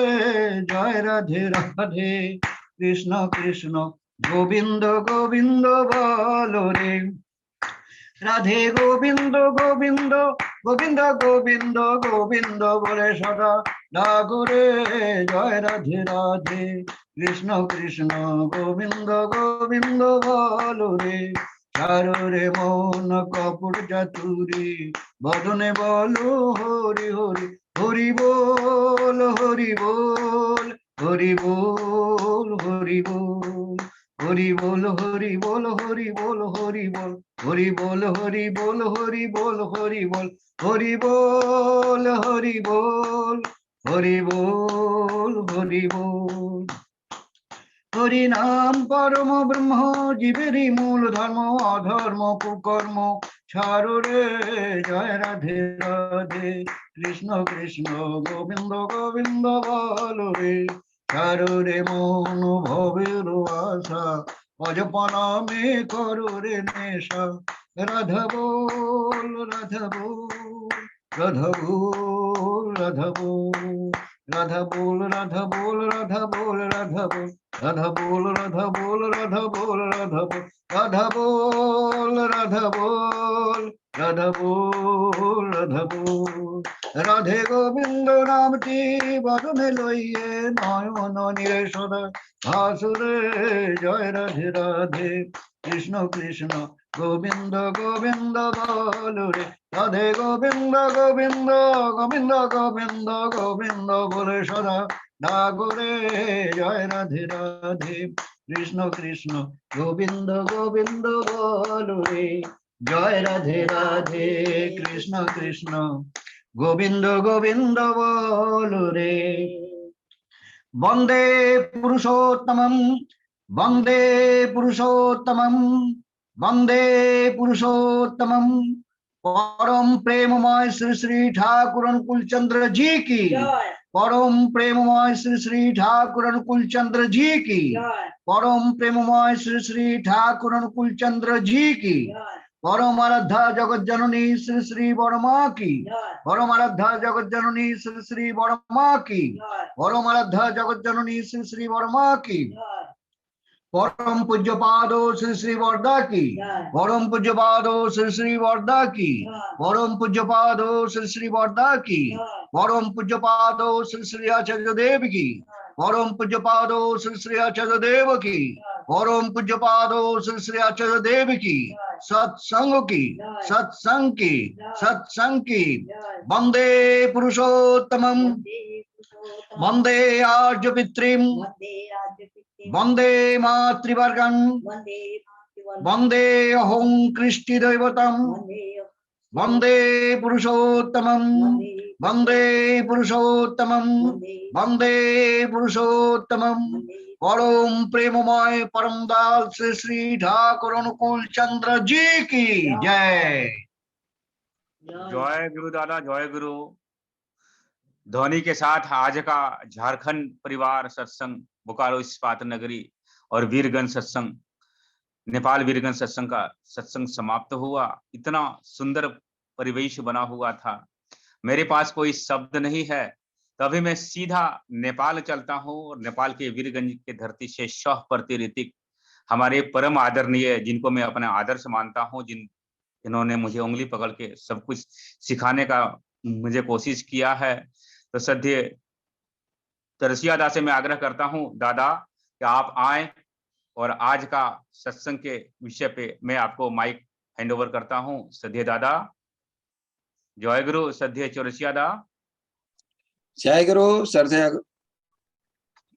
জয় রাধে রাধে কৃষ্ণ কৃষ্ণ গোবিন্দ গোবিন্দ বলো রে। রাধে গোবিন্দ গোবিন্দ গোবিন্দ গোবিন্দ গোবিন্দ বলে সদা ডাকুরে। জয় রাধে রাধে কৃষ্ণ কৃষ্ণ গোবিন্দ গোবিন্দ বলো রে। ছাড়ো রে মন কপট চাতুরি বদনে বলো হরি হরি। হরি বল হরি বল হরি বল হরি বল। হরি বল হরি বল হরি বল হরি বল। হরি বল হরি বল হরি বল হরি বল। হরি বল হরি বল হরি বল হরি বল। হরি নাম পরম ব্রহ্ম জীবেরই মূল ধর্ম অধর্ম কুকর্ম ছাড়ো রে। জয় রাধে রাধে কৃষ্ণ কৃষ্ণ গোবিন্দ গোবিন্দ বলো রে। ছাড়ো রে মন ভবের আশা অজপা নামে করো রে নেশা। রাধা বল রাধা বল রাধা বল রাধা বল। রাধা বল রাধা বল রাধা বল রাধা বল। রাধা বল রাধা বল রাধা বল রাধা বল। রাধা বল রাধা বল রাধা বল রাধা বল। রাধে গোবিন্দ নামটি বদনে লইয়ে নয়ন নিরে সদা ভাসুরে। জয় রাধে রাধে কৃষ্ণ কৃষ্ণ গোবিন্দ গোবিন্দ বলো রে। রাধে গোবিন্দ গোবিন্দ গোবিন্দ গোবিন্দ গোবিন্দ বলে সদা ডাকুরে। জয় রাধে রাধে কৃষ্ণ কৃষ্ণ গোবিন্দ গোবিন্দ বলো রে। জয় রাধে রাধে কৃষ্ণ কৃষ্ণ গোবিন্দ গোবিন্দ বলো রে। বন্দে পুরুষোত্তমম বন্দে পুরুষোত্তমম বন্দে পুরুষোত্তমম। परम प्रेममय श्री श्री ठाकुर अनुकूल चंद्र जी की। परम प्रेममय श्री श्री ठाकुर अनुकूल चंद्र जी की। परम प्रेममय श्री श्री ठाकुर अनुकूल चंद्र जी की। परम आराध्या जगत जननी श्री श्री वर्मा की। परम आराध्या जगत जननी श्री श्री वर्मा की। परम आराध्या जगत जननी श्री श्री वर्मा की। परम पूज्य पादो श्री श्री वर्धा की। परम पूज्य पादो श्री श्री वर्धा की। परम पूज्य पादो श्री श्री वर्धा की। परम पूज्य पादो श्री श्री आचार्य देव की। परम पूज्य पादो श्री श्री आचार्य देव की। परम पूज्य पादो श्री श्री आचार्य देव की। सत्संग की सत्संग की सत्संग की। वंदे पुरुषोत्तमम वंदे आर्य पितृम वंदे मातृवर्गं वंदे अहं कृष्टि दैवतम। वंदे पुरुषोत्तमं वंदे पुरुषोत्तमं वंदे पुरुषोत्तमं। परम प्रेममय परम दाल श्री श्री ठाकुर अनुकूल चंद्र जी की जय। जय गुरु दादा जय गुरु। ध्वनि के साथ आज का झारखंड परिवार सत्संग बोकारो इस्पात नगरी और वीरगंज सत्संग नेपाल वीरगंज सत्संग का सत्संग समाप्त हुआ। इतना सुंदर परिवेश बना हुआ था, मेरे पास कोई शब्द नहीं है। तभी मैं सीधा नेपाल चलता हूँ और नेपाल के वीरगंज के धरती से शह प्रति ऋतिक हमारे परम आदरणीय जिनको मैं अपना आदर्श मानता हूँ, इन्होंने मुझे उंगली पकड़ के सब कुछ सिखाने का मुझे कोशिश किया है। तो श्रद्धेय तरसिया दास से मैं आग्रह करता हूं दादा कि आप आए और आज का सत्संग के विषय पे मैं आपको माइक हैंड ओवर करता हूं। श्रद्धेय दादा, जय गुरु। श्रद्धेय चौरसिया दा, जय गुरु। श्रद्धेय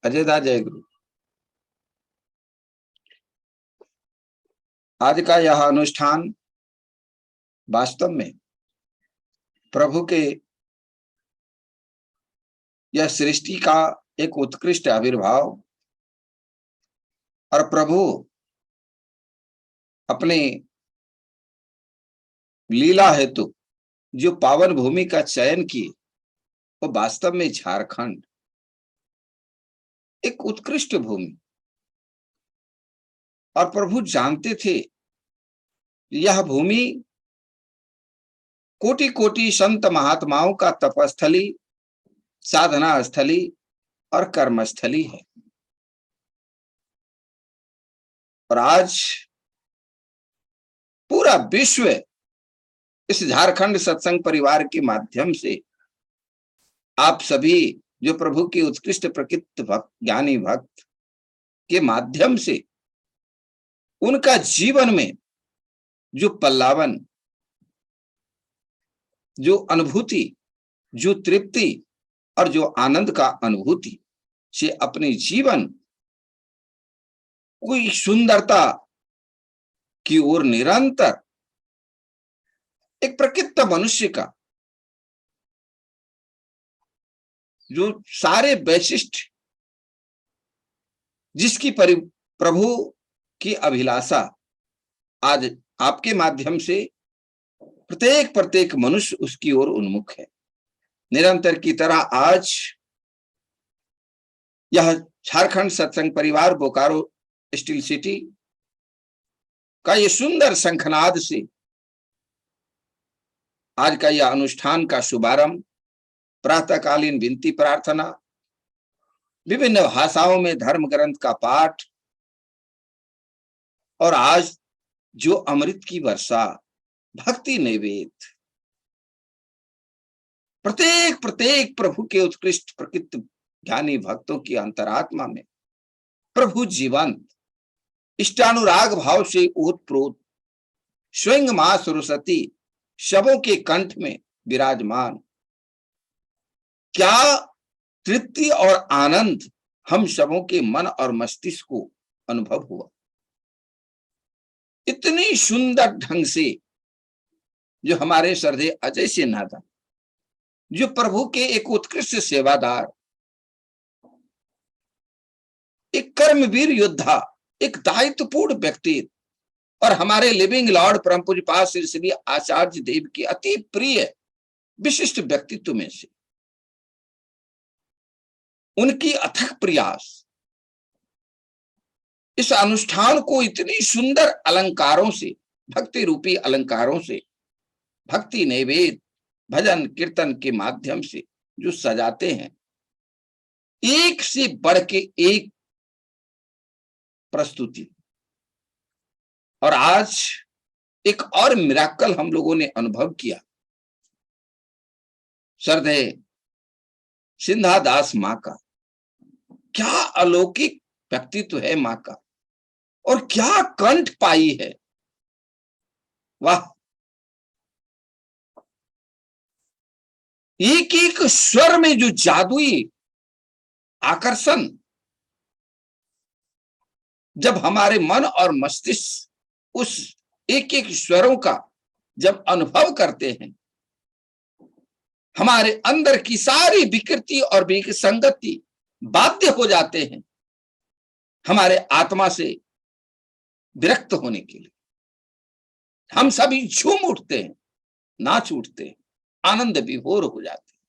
अजय दा, जय गुरु। आज का यह अनुष्ठान वास्तव में प्रभु के यह सृष्टि का एक उत्कृष्ट आविर्भाव और प्रभु अपने लीला हेतु जो पावन भूमि का चयन किए वो वास्तव में झारखंड एक उत्कृष्ट भूमि, और प्रभु जानते थे यह भूमि कोटि कोटि संत महात्माओं का तपस्थली, साधना स्थली और कर्मस्थली है। और आज पूरा विश्व इस झारखंड सत्संग परिवार के माध्यम से आप सभी जो प्रभु के उत्कृष्ट प्रकृत भक्त, ज्ञानी भक्त के माध्यम से उनका जीवन में जो पल्लावन, जो अनुभूति, जो तृप्ति और जो आनंद का अनुभूति से अपने जीवन कोई सुंदरता की ओर निरंतर एक प्रकृत मनुष्य का जो सारे वैशिष्ट जिसकी प्रभु की अभिलाषा आज आपके माध्यम से प्रत्येक मनुष्य उसकी ओर उन्मुख है। निरंतर की तरह आज यह झारखंड सत्संग परिवार बोकारो स्टील सिटी का ये सुंदर शंखनाद से आज का यह अनुष्ठान का शुभारंभ, प्रातःकालीन विनती प्रार्थना, विभिन्न भाषाओं में धर्म ग्रंथ का पाठ और आज जो अमृत की वर्षा, भक्ति नैवेद्य, प्रत्येक प्रभु के उत्कृष्ट प्रकृत ज्ञानी भक्तों की अंतरात्मा में प्रभु जीवंत इष्टानुराग भाव से ओतप्रोत स्वयं मां सरस्वती शबों के कंठ में विराजमान, क्या तृप्ति और आनंद हम सबों के मन और मस्तिष्क को अनुभव हुआ। इतनी सुंदर ढंग से जो हमारे श्रद्धेय अजय सिंह नादा, जो प्रभु के एक उत्कृष्ट सेवादार, एक कर्मवीर योद्धा, एक दायित्वपूर्ण व्यक्ति और हमारे लिविंग लॉर्ड परम पूज्य श्री श्री आचार्य देव की अति प्रिय विशिष्ट व्यक्तित्व में से उनकी अथक प्रयास इस अनुष्ठान को इतनी सुंदर अलंकारों से, भक्ति रूपी अलंकारों से, भक्ति नैवेद्य, भजन कीर्तन के माध्यम से जो सजाते हैं, एक से बढ़ के एक प्रस्तुति। और आज एक और मिराकल हम लोगों ने अनुभव किया। श्रद्धेय सिंधा दास माँ का क्या अलौकिक व्यक्तित्व है माँ का, और क्या कंठ पाई है। वाह, एक एक स्वर में जो जादुई आकर्षण जब हमारे मन और मस्तिष्क उस एक एक स्वरों का जब अनुभव करते हैं, हमारे अंदर की सारी विकृति और विसंगति बाध्य हो जाते हैं हमारे आत्मा से विरक्त होने के लिए। हम सभी झूम उठते हैं, नाच उठते हैं, आनंद विभोर हो जाते हैं।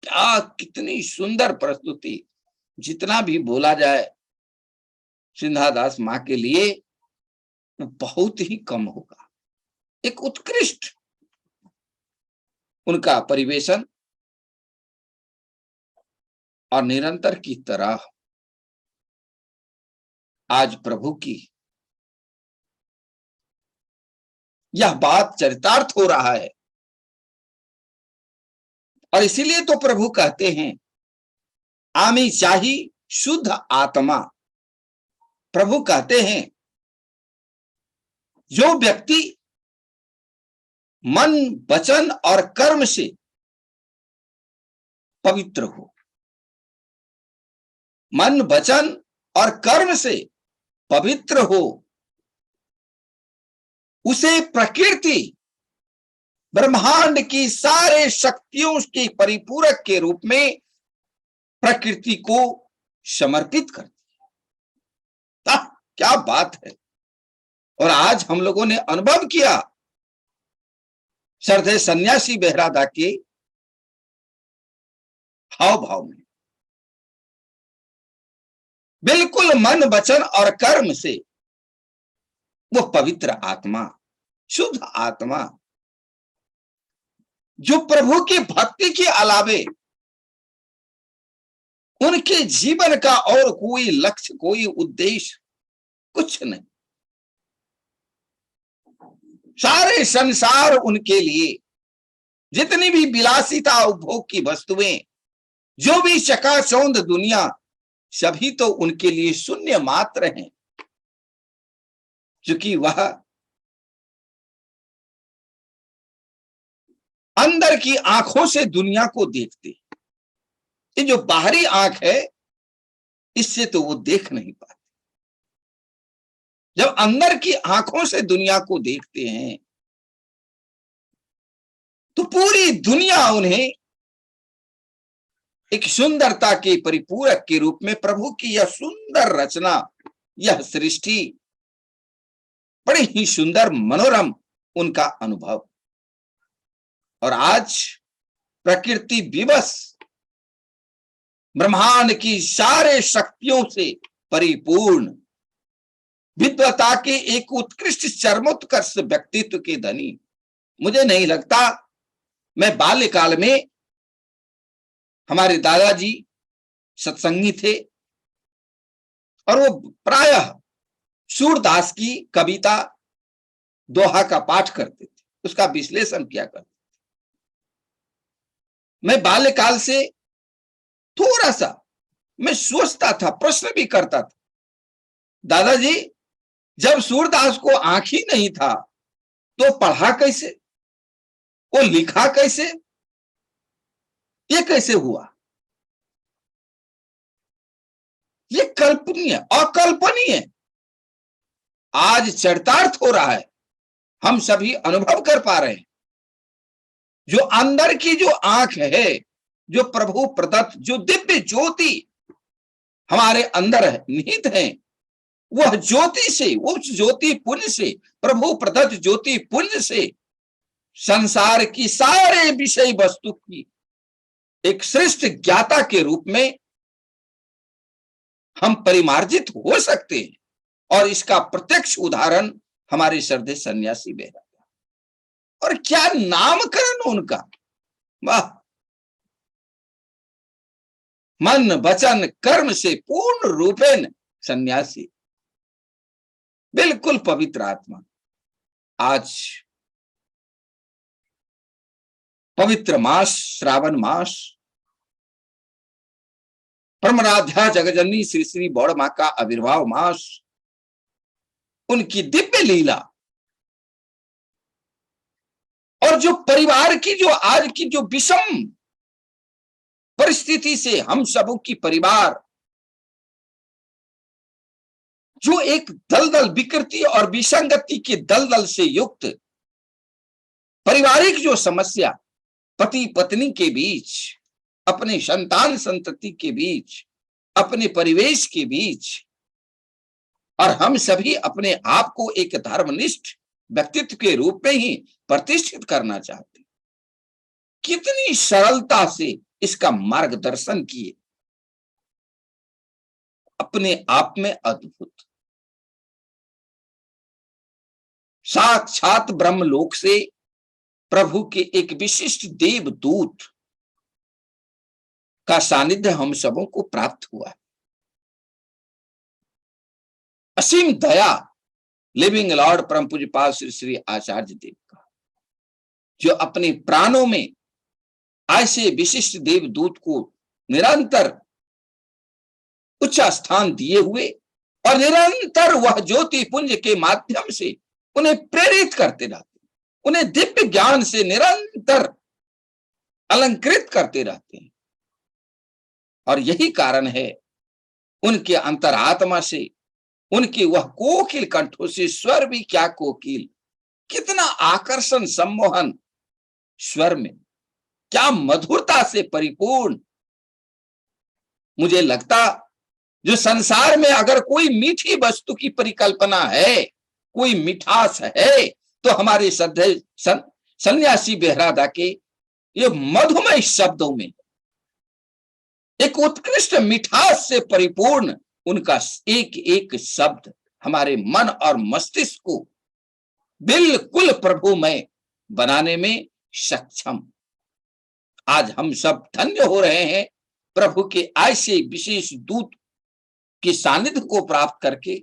क्या कितनी सुंदर प्रस्तुति, जितना भी बोला जाए सिंधादास माँ के लिए बहुत ही कम होगा। एक उत्कृष्ट उनका परिवेशन और निरंतर की तरह आज प्रभु की यह बात चरितार्थ हो रहा है। और इसीलिए तो प्रभु कहते हैं आमी चाही शुद्ध आत्मा। प्रभु कहते हैं जो व्यक्ति मन वचन और कर्म से पवित्र हो, मन वचन और कर्म से पवित्र हो, उसे प्रकृति ब्रह्मांड की सारे शक्तियों के परिपूरक के रूप में प्रकृति को समर्पित करती है। क्या बात है। और आज हम लोगों ने अनुभव किया श्रद्धेय सन्यासी बेहरादा के हाव भाव में, बिल्कुल मन वचन और कर्म से वो पवित्र आत्मा, शुद्ध आत्मा, जो प्रभु की भक्ति के अलावे उनके जीवन का और कोई लक्ष्य, कोई उद्देश्य कुछ नहीं। सारे संसार उनके लिए, जितनी भी विलासिता उपभोग की वस्तुएं, जो भी चकाचौंध दुनिया, सभी तो उनके लिए शून्य मात्र हैं, क्योंकि वह अंदर की आंखों से दुनिया को देखते। ये जो बाहरी आंख है, इससे तो वो देख नहीं पाते। जब अंदर की आंखों से दुनिया को देखते हैं तो पूरी दुनिया उन्हें एक सुंदरता के परिपूरक के रूप में, प्रभु की यह सुंदर रचना, यह सृष्टि, बड़ी ही सुंदर मनोरम उनका अनुभव। और आज प्रकृति विवश ब्रह्मांड की सारे शक्तियों से परिपूर्ण, विद्वता के एक उत्कृष्ट चरमोत्कर्ष व्यक्तित्व के धनी। मुझे नहीं लगता, मैं बाल्यकाल में, हमारे दादाजी सत्संगी थे और वो प्रायः सूरदास की कविता दोहा का पाठ करते थे, उसका विश्लेषण किया करते थे। मैं बाल्यकाल से थोड़ा सा मैं सोचता था, प्रश्न भी करता था, दादाजी जब सूरदास को आंख ही नहीं था तो पढ़ा कैसे, वो लिखा कैसे, ये कैसे हुआ? ये कल्पनीय, अकल्पनीय आज चरितार्थ हो रहा है। हम सभी अनुभव कर पा रहे हैं। जो अंदर की जो आंख है, जो प्रभु प्रदत्त जो दिव्य ज्योति हमारे अंदर निहित है, वह ज्योति से, उस ज्योति पुंज से, प्रभु प्रदत्त ज्योति पुंज से संसार की सारे विषय वस्तु की एक श्रेष्ठ ज्ञाता के रूप में हम परिमार्जित हो सकते हैं। और इसका प्रत्यक्ष उदाहरण हमारे श्रद्धेय सन्यासी बेहरादा। और क्या नामकरण उनका, वाह! मन वचन कर्म से पूर्ण रूपेण सन्यासी, बिल्कुल पवित्र आत्मा। आज पवित्र मास, श्रावण मास, परमाराध्या जगजननी श्री श्री बौड़ मां का आविर्भाव मास, उनकी दिव्य लीला, और जो परिवार की जो आज की जो विषम परिस्थिति से हम सबों की परिवार जो एक दलदल विकृति और विसंगति के दलदल से युक्त पारिवारिक जो समस्या, पति पत्नी के बीच, अपने संतान संतति के बीच, अपने परिवेश के बीच, और हम सभी अपने आप को एक धर्मनिष्ठ व्यक्तित्व के रूप में ही प्रतिष्ठित करना चाहते, कितनी सरलता से इसका मार्गदर्शन किए, अपने आप में अद्भुत। साक्षात ब्रह्मलोक से प्रभु के एक विशिष्ट देवदूत का सानिध्य हम सबों को प्राप्त हुआ है। असीम दया, लिविंग लॉर्ड परम पूज्यपाद श्री श्री आचार्य देव का, जो अपने प्राणों में ऐसे विशिष्ट देवदूत को निरंतर उच्च स्थान दिए हुए और निरंतर वह ज्योति पुंज के माध्यम से उन्हें प्रेरित करते रहते, उन्हें दिव्य ज्ञान से निरंतर अलंकृत करते रहते हैं। और यही कारण है उनके अंतरात्मा से, उनके वह कोकिल कंठों से, स्वर भी क्या कोकिल, कितना आकर्षण सम्मोहन स्वर में, क्या मधुरता से परिपूर्ण। मुझे लगता जो संसार में अगर कोई मीठी वस्तु की परिकल्पना है, कोई मिठास है, तो हमारे श्रद्धेय सन्यासी बेहरादा के ये मधुमय शब्दों में एक उत्कृष्ट मिठास से परिपूर्ण उनका एक एक शब्द हमारे मन और मस्तिष्क को बिल्कुल प्रभुमय बनाने में सक्षम। आज हम सब धन्य हो रहे हैं प्रभु के ऐसे विशेष दूत के सानिध्य को प्राप्त करके,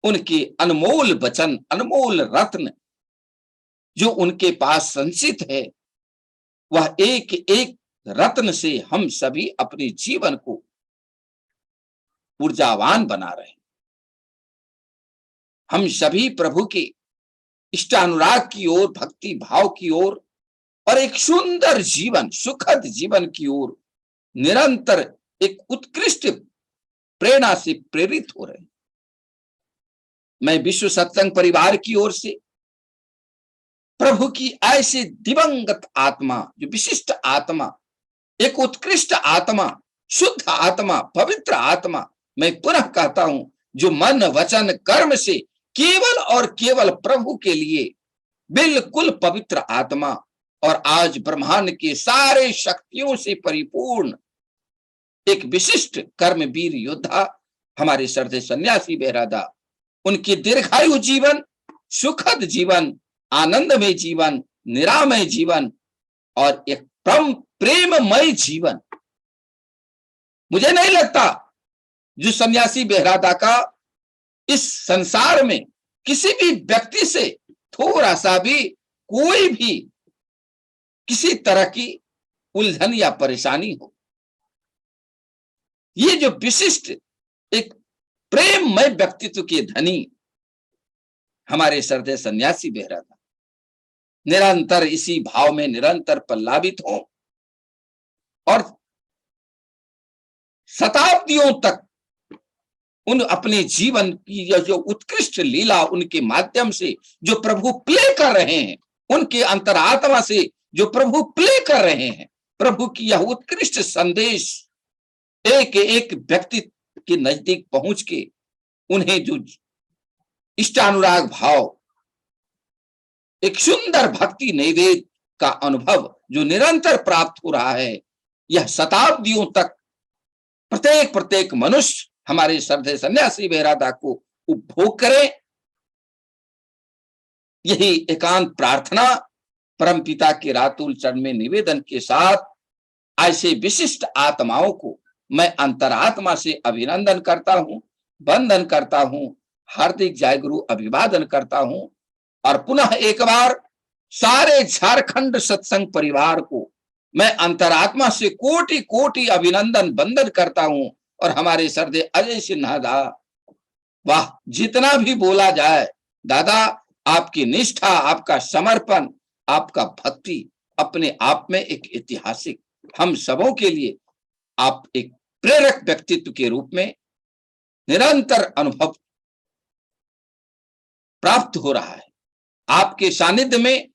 उनके अनमोल वचन, अनमोल रत्न जो उनके पास संचित है, वह एक एक रत्न से हम सभी अपने जीवन को ऊर्जावान बना रहे हैं। हम सभी प्रभु के इष्टानुराग की ओर, भक्ति भाव की ओर और एक सुंदर जीवन, सुखद जीवन की ओर निरंतर एक उत्कृष्ट प्रेरणा से प्रेरित हो रहे हैं। मैं विश्व सत्संग परिवार की ओर से प्रभु की ऐसे दिवंगत आत्मा, जो विशिष्ट आत्मा, एक उत्कृष्ट आत्मा, शुद्ध आत्मा, पवित्र आत्मा, मैं पुनः कहता हूं, जो मन वचन कर्म से केवल और केवल प्रभु के लिए बिल्कुल पवित्र आत्मा और आज ब्रह्मांड के सारे शक्तियों से परिपूर्ण एक विशिष्ट कर्मवीर योद्धा हमारे श्रद्धेय सन्यासी बेहरादा, उनकी दीर्घायु जीवन, सुखद जीवन, आनंदमय जीवन, निरामय जीवन और एक प्रेममय जीवन। मुझे नहीं लगता जो सन्यासी बेहरादा का इस संसार में किसी भी व्यक्ति से थोड़ा सा भी कोई भी किसी तरह की उलझन या परेशानी हो। ये जो विशिष्ट एक प्रेममय व्यक्तित्व के धनी हमारे श्रद्धेय सन्यासी बेहरादा निरंतर इसी भाव में निरंतर पल्लावित हो और शताब्दियों तक उन अपने जीवन की जो उत्कृष्ट लीला उनके माध्यम से जो प्रभु प्ले कर रहे हैं, उनके अंतरात्मा से जो प्रभु प्ले कर रहे हैं, प्रभु की यह उत्कृष्ट संदेश एक एक व्यक्ति के नजदीक पहुंच के उन्हें जो इष्टानुराग भाव, एक सुंदर भक्ति नैवेद्य का अनुभव जो निरंतर प्राप्त हो रहा है, यह शताब्दियों तक प्रत्येक मनुष्य हमारे श्रद्धेय सन्यासी बेहरादा को उपभोग करे। यही एकांत प्रार्थना परमपिता के रातुल चरण में निवेदन के साथ ऐसे विशिष्ट आत्माओं को मैं अंतरात्मा से अभिनंदन करता हूं, वंदन करता हूं, हार्दिक जय गुरु अभिवादन करता हूं और पुनः एक बार सारे झारखंड सत्संग परिवार को मैं अंतरात्मा से कोटि कोटि अभिनंदन वंदन करता हूं। और हमारे श्रद्धेय अजय सिन्हा दा, वाह, जितना भी बोला जाए दादा, आपकी निष्ठा, आपका समर्पण, आपका भक्ति अपने आप में एक ऐतिहासिक, हम सबों के लिए आप एक प्रेरक व्यक्तित्व के रूप में निरंतर अनुभव प्राप्त हो रहा है। आपके सानिध्य में,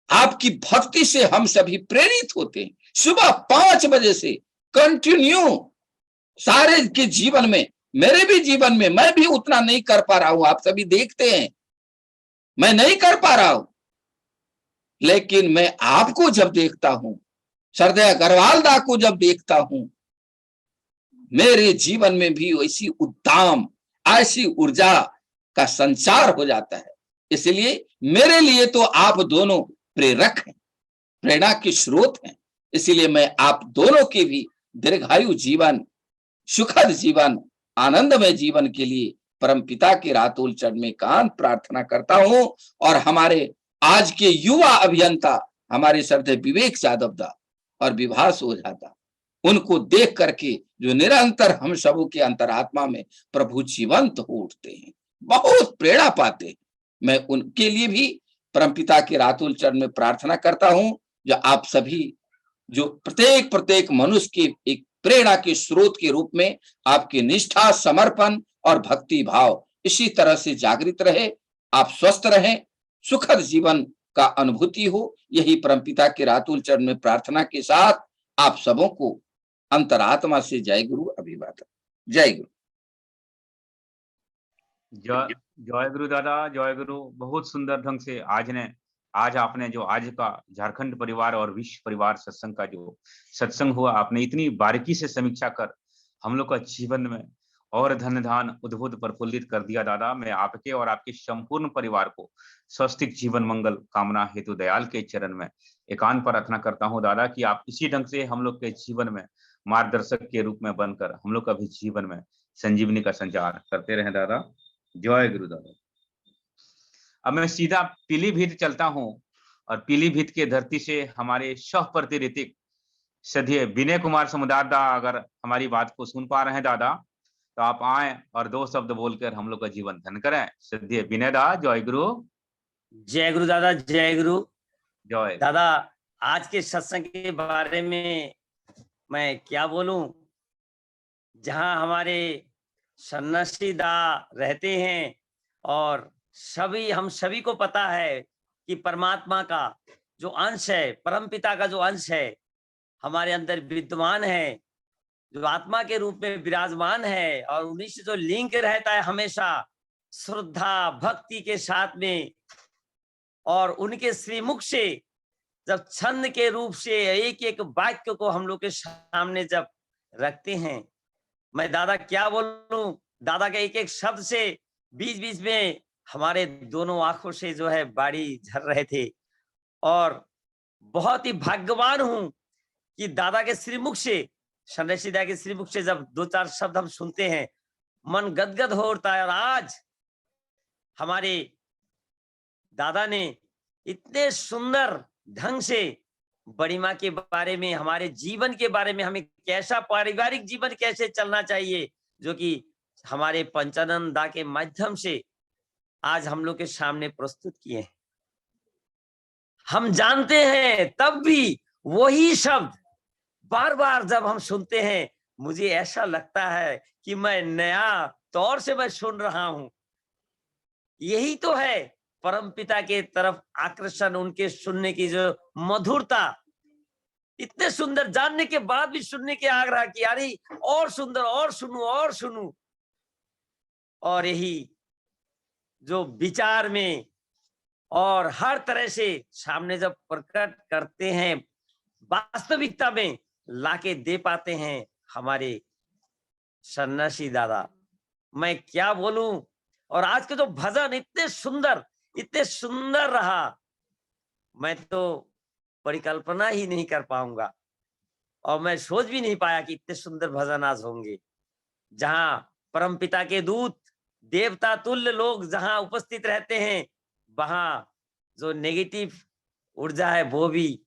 आपकी भक्ति से हम सभी प्रेरित होते हैं। सुबह 5 बजे से कंटिन्यू सारे के जीवन में, मेरे भी जीवन में, मैं भी उतना नहीं कर पा रहा हूं, आप सभी देखते हैं मैं नहीं कर पा रहा हूं, लेकिन मैं आपको जब देखता हूं, श्रद्धेय अग्रवाल दा को जब देखता हूं, मेरे जीवन में भी वैसी उद्दाम, ऐसी ऊर्जा का संचार हो जाता है। इसलिए मेरे लिए तो आप दोनों प्रेरक हैं, प्रेरणा के स्रोत हैं। इसलिए मैं आप दोनों के भी दीर्घायु जीवन, सुखद जीवन, आनंदमय जीवन के लिए परमपिता के रातुल चरण में एकांत प्रार्थना करता हूं और हमारे आज के युवा अभियंता हमारे श्रद्धेय विवेक यादव दा और विभास हो जाता, उनको देख करके जो निरंतर हम सबों के अंतरात्मा में प्रभु जीवंत हो उठते हैं, बहुत प्रेरणा पाते हैं। मैं उनके लिए भी परमपिता के रातुल चरण में प्रार्थना करता हूं, जो आप सभी जो प्रत्येक मनुष्य के एक प्रेरणा के स्रोत के रूप में आपकी निष्ठा, समर्पण और भक्ति भाव इसी तरह से जागृत रहे, आप स्वस्थ रहें, सुखद जीवन का अनुभूति हो, यही परमपिता के रातुल चरण में प्रार्थना के साथ आप सबों को अंतरात्मा से जय गुरु अभिवादन। जय गुरु। जय गुरु दादा, जय गुरु। बहुत सुंदर ढंग से आज आपने जो आज का झारखंड परिवार और विश्व परिवार सत्संग का जो सत्संग हुआ, आपने इतनी बारीकी से समीक्षा कर हम लोग का जीवन में और धन धान उद्भुत प्रफुल्लित कर दिया दादा। मैं आपके और आपके संपूर्ण परिवार को स्वस्थिक जीवन मंगल कामना हेतु दयाल के चरण में एकांत प्रार्थना करता हूं दादा कि आप इसी ढंग से हम लोग के जीवन में मार्गदर्शक के रूप में बनकर हम लोग का भी जीवन में संजीवनी का संचार करते रहे दादा। जय गुरु दादा। अब मैं सीधा पीलीभीत चलता हूं और पीलीभीत के धरती से हमारे सह प्रतिनिधिक श्रद्धेय विनय कुमार समुदाय दा अगर हमारी बात को सुन पा रहे हैं दादा, तो आप आए और 2 शब्द बोलकर हम लोग का जीवन धन करें। श्रद्धेय विनय दा, जय गुरु। जय गुरु दादा, जय गुरु। जय दादा, आज के सत्संग के बारे में मैं क्या बोलूं, जहां हमारे सन्यासी दा रहते हैं और हम सभी को पता है कि परमात्मा का जो अंश है, परमपिता का जो अंश है हमारे अंदर विद्यमान है, जो आत्मा के रूप में विराजमान है, और उन्हीं से जो लिंक रहता है हमेशा श्रद्धा भक्ति के साथ में, और उनके श्रीमुख से जब छंद के रूप से एक एक वाक्य को हम लोग के सामने जब रखते हैं, मैं दादा क्या बोलूं, दादा के एक एक शब्द से बीच बीच में हमारे दोनों आंखों से जो है बाड़ी झर रहे थे। और बहुत ही भाग्यवान हूं कि दादा के श्रीमुख से, सन्यासी दा के श्रीमुख से जब 2-4 शब्द हम सुनते हैं, मन गदगद हो उठता है। और आज हमारे दादा ने इतने सुंदर ढंग से बड़ी माँ के बारे में, हमारे जीवन के बारे में, हमें कैसा पारिवारिक जीवन कैसे चलना चाहिए, जो कि हमारे पंचानंद दा के माध्यम से आज हम लोग के सामने प्रस्तुत किए हैं। हम जानते हैं, तब भी वही शब्द बार बार जब हम सुनते हैं, मुझे ऐसा लगता है कि मैं नया तौर से मैं सुन रहा हूं। यही तो है परमपिता के तरफ आकर्षण, उनके सुनने की जो मधुरता, इतने सुंदर, जानने के बाद भी सुनने के आग्रह की, अरे और सुंदर, और सुनूं। और यही जो विचार में और हर तरह से सामने जब प्रकट करते हैं, वास्तविकता में लाके दे पाते हैं हमारे सन्यासी दादा, मैं क्या बोलूं। और आज के जो भजन इतने सुंदर रहा, मैं तो परिकल्पना ही नहीं कर पाऊंगा, और मैं सोच भी नहीं पाया कि इतने सुंदर भजन आज होंगे, जहां परमपिता के दूत, देवता तुल्य लोग जहां उपस्थित रहते हैं, वहां जो नेगेटिव ऊर्जा है वो भी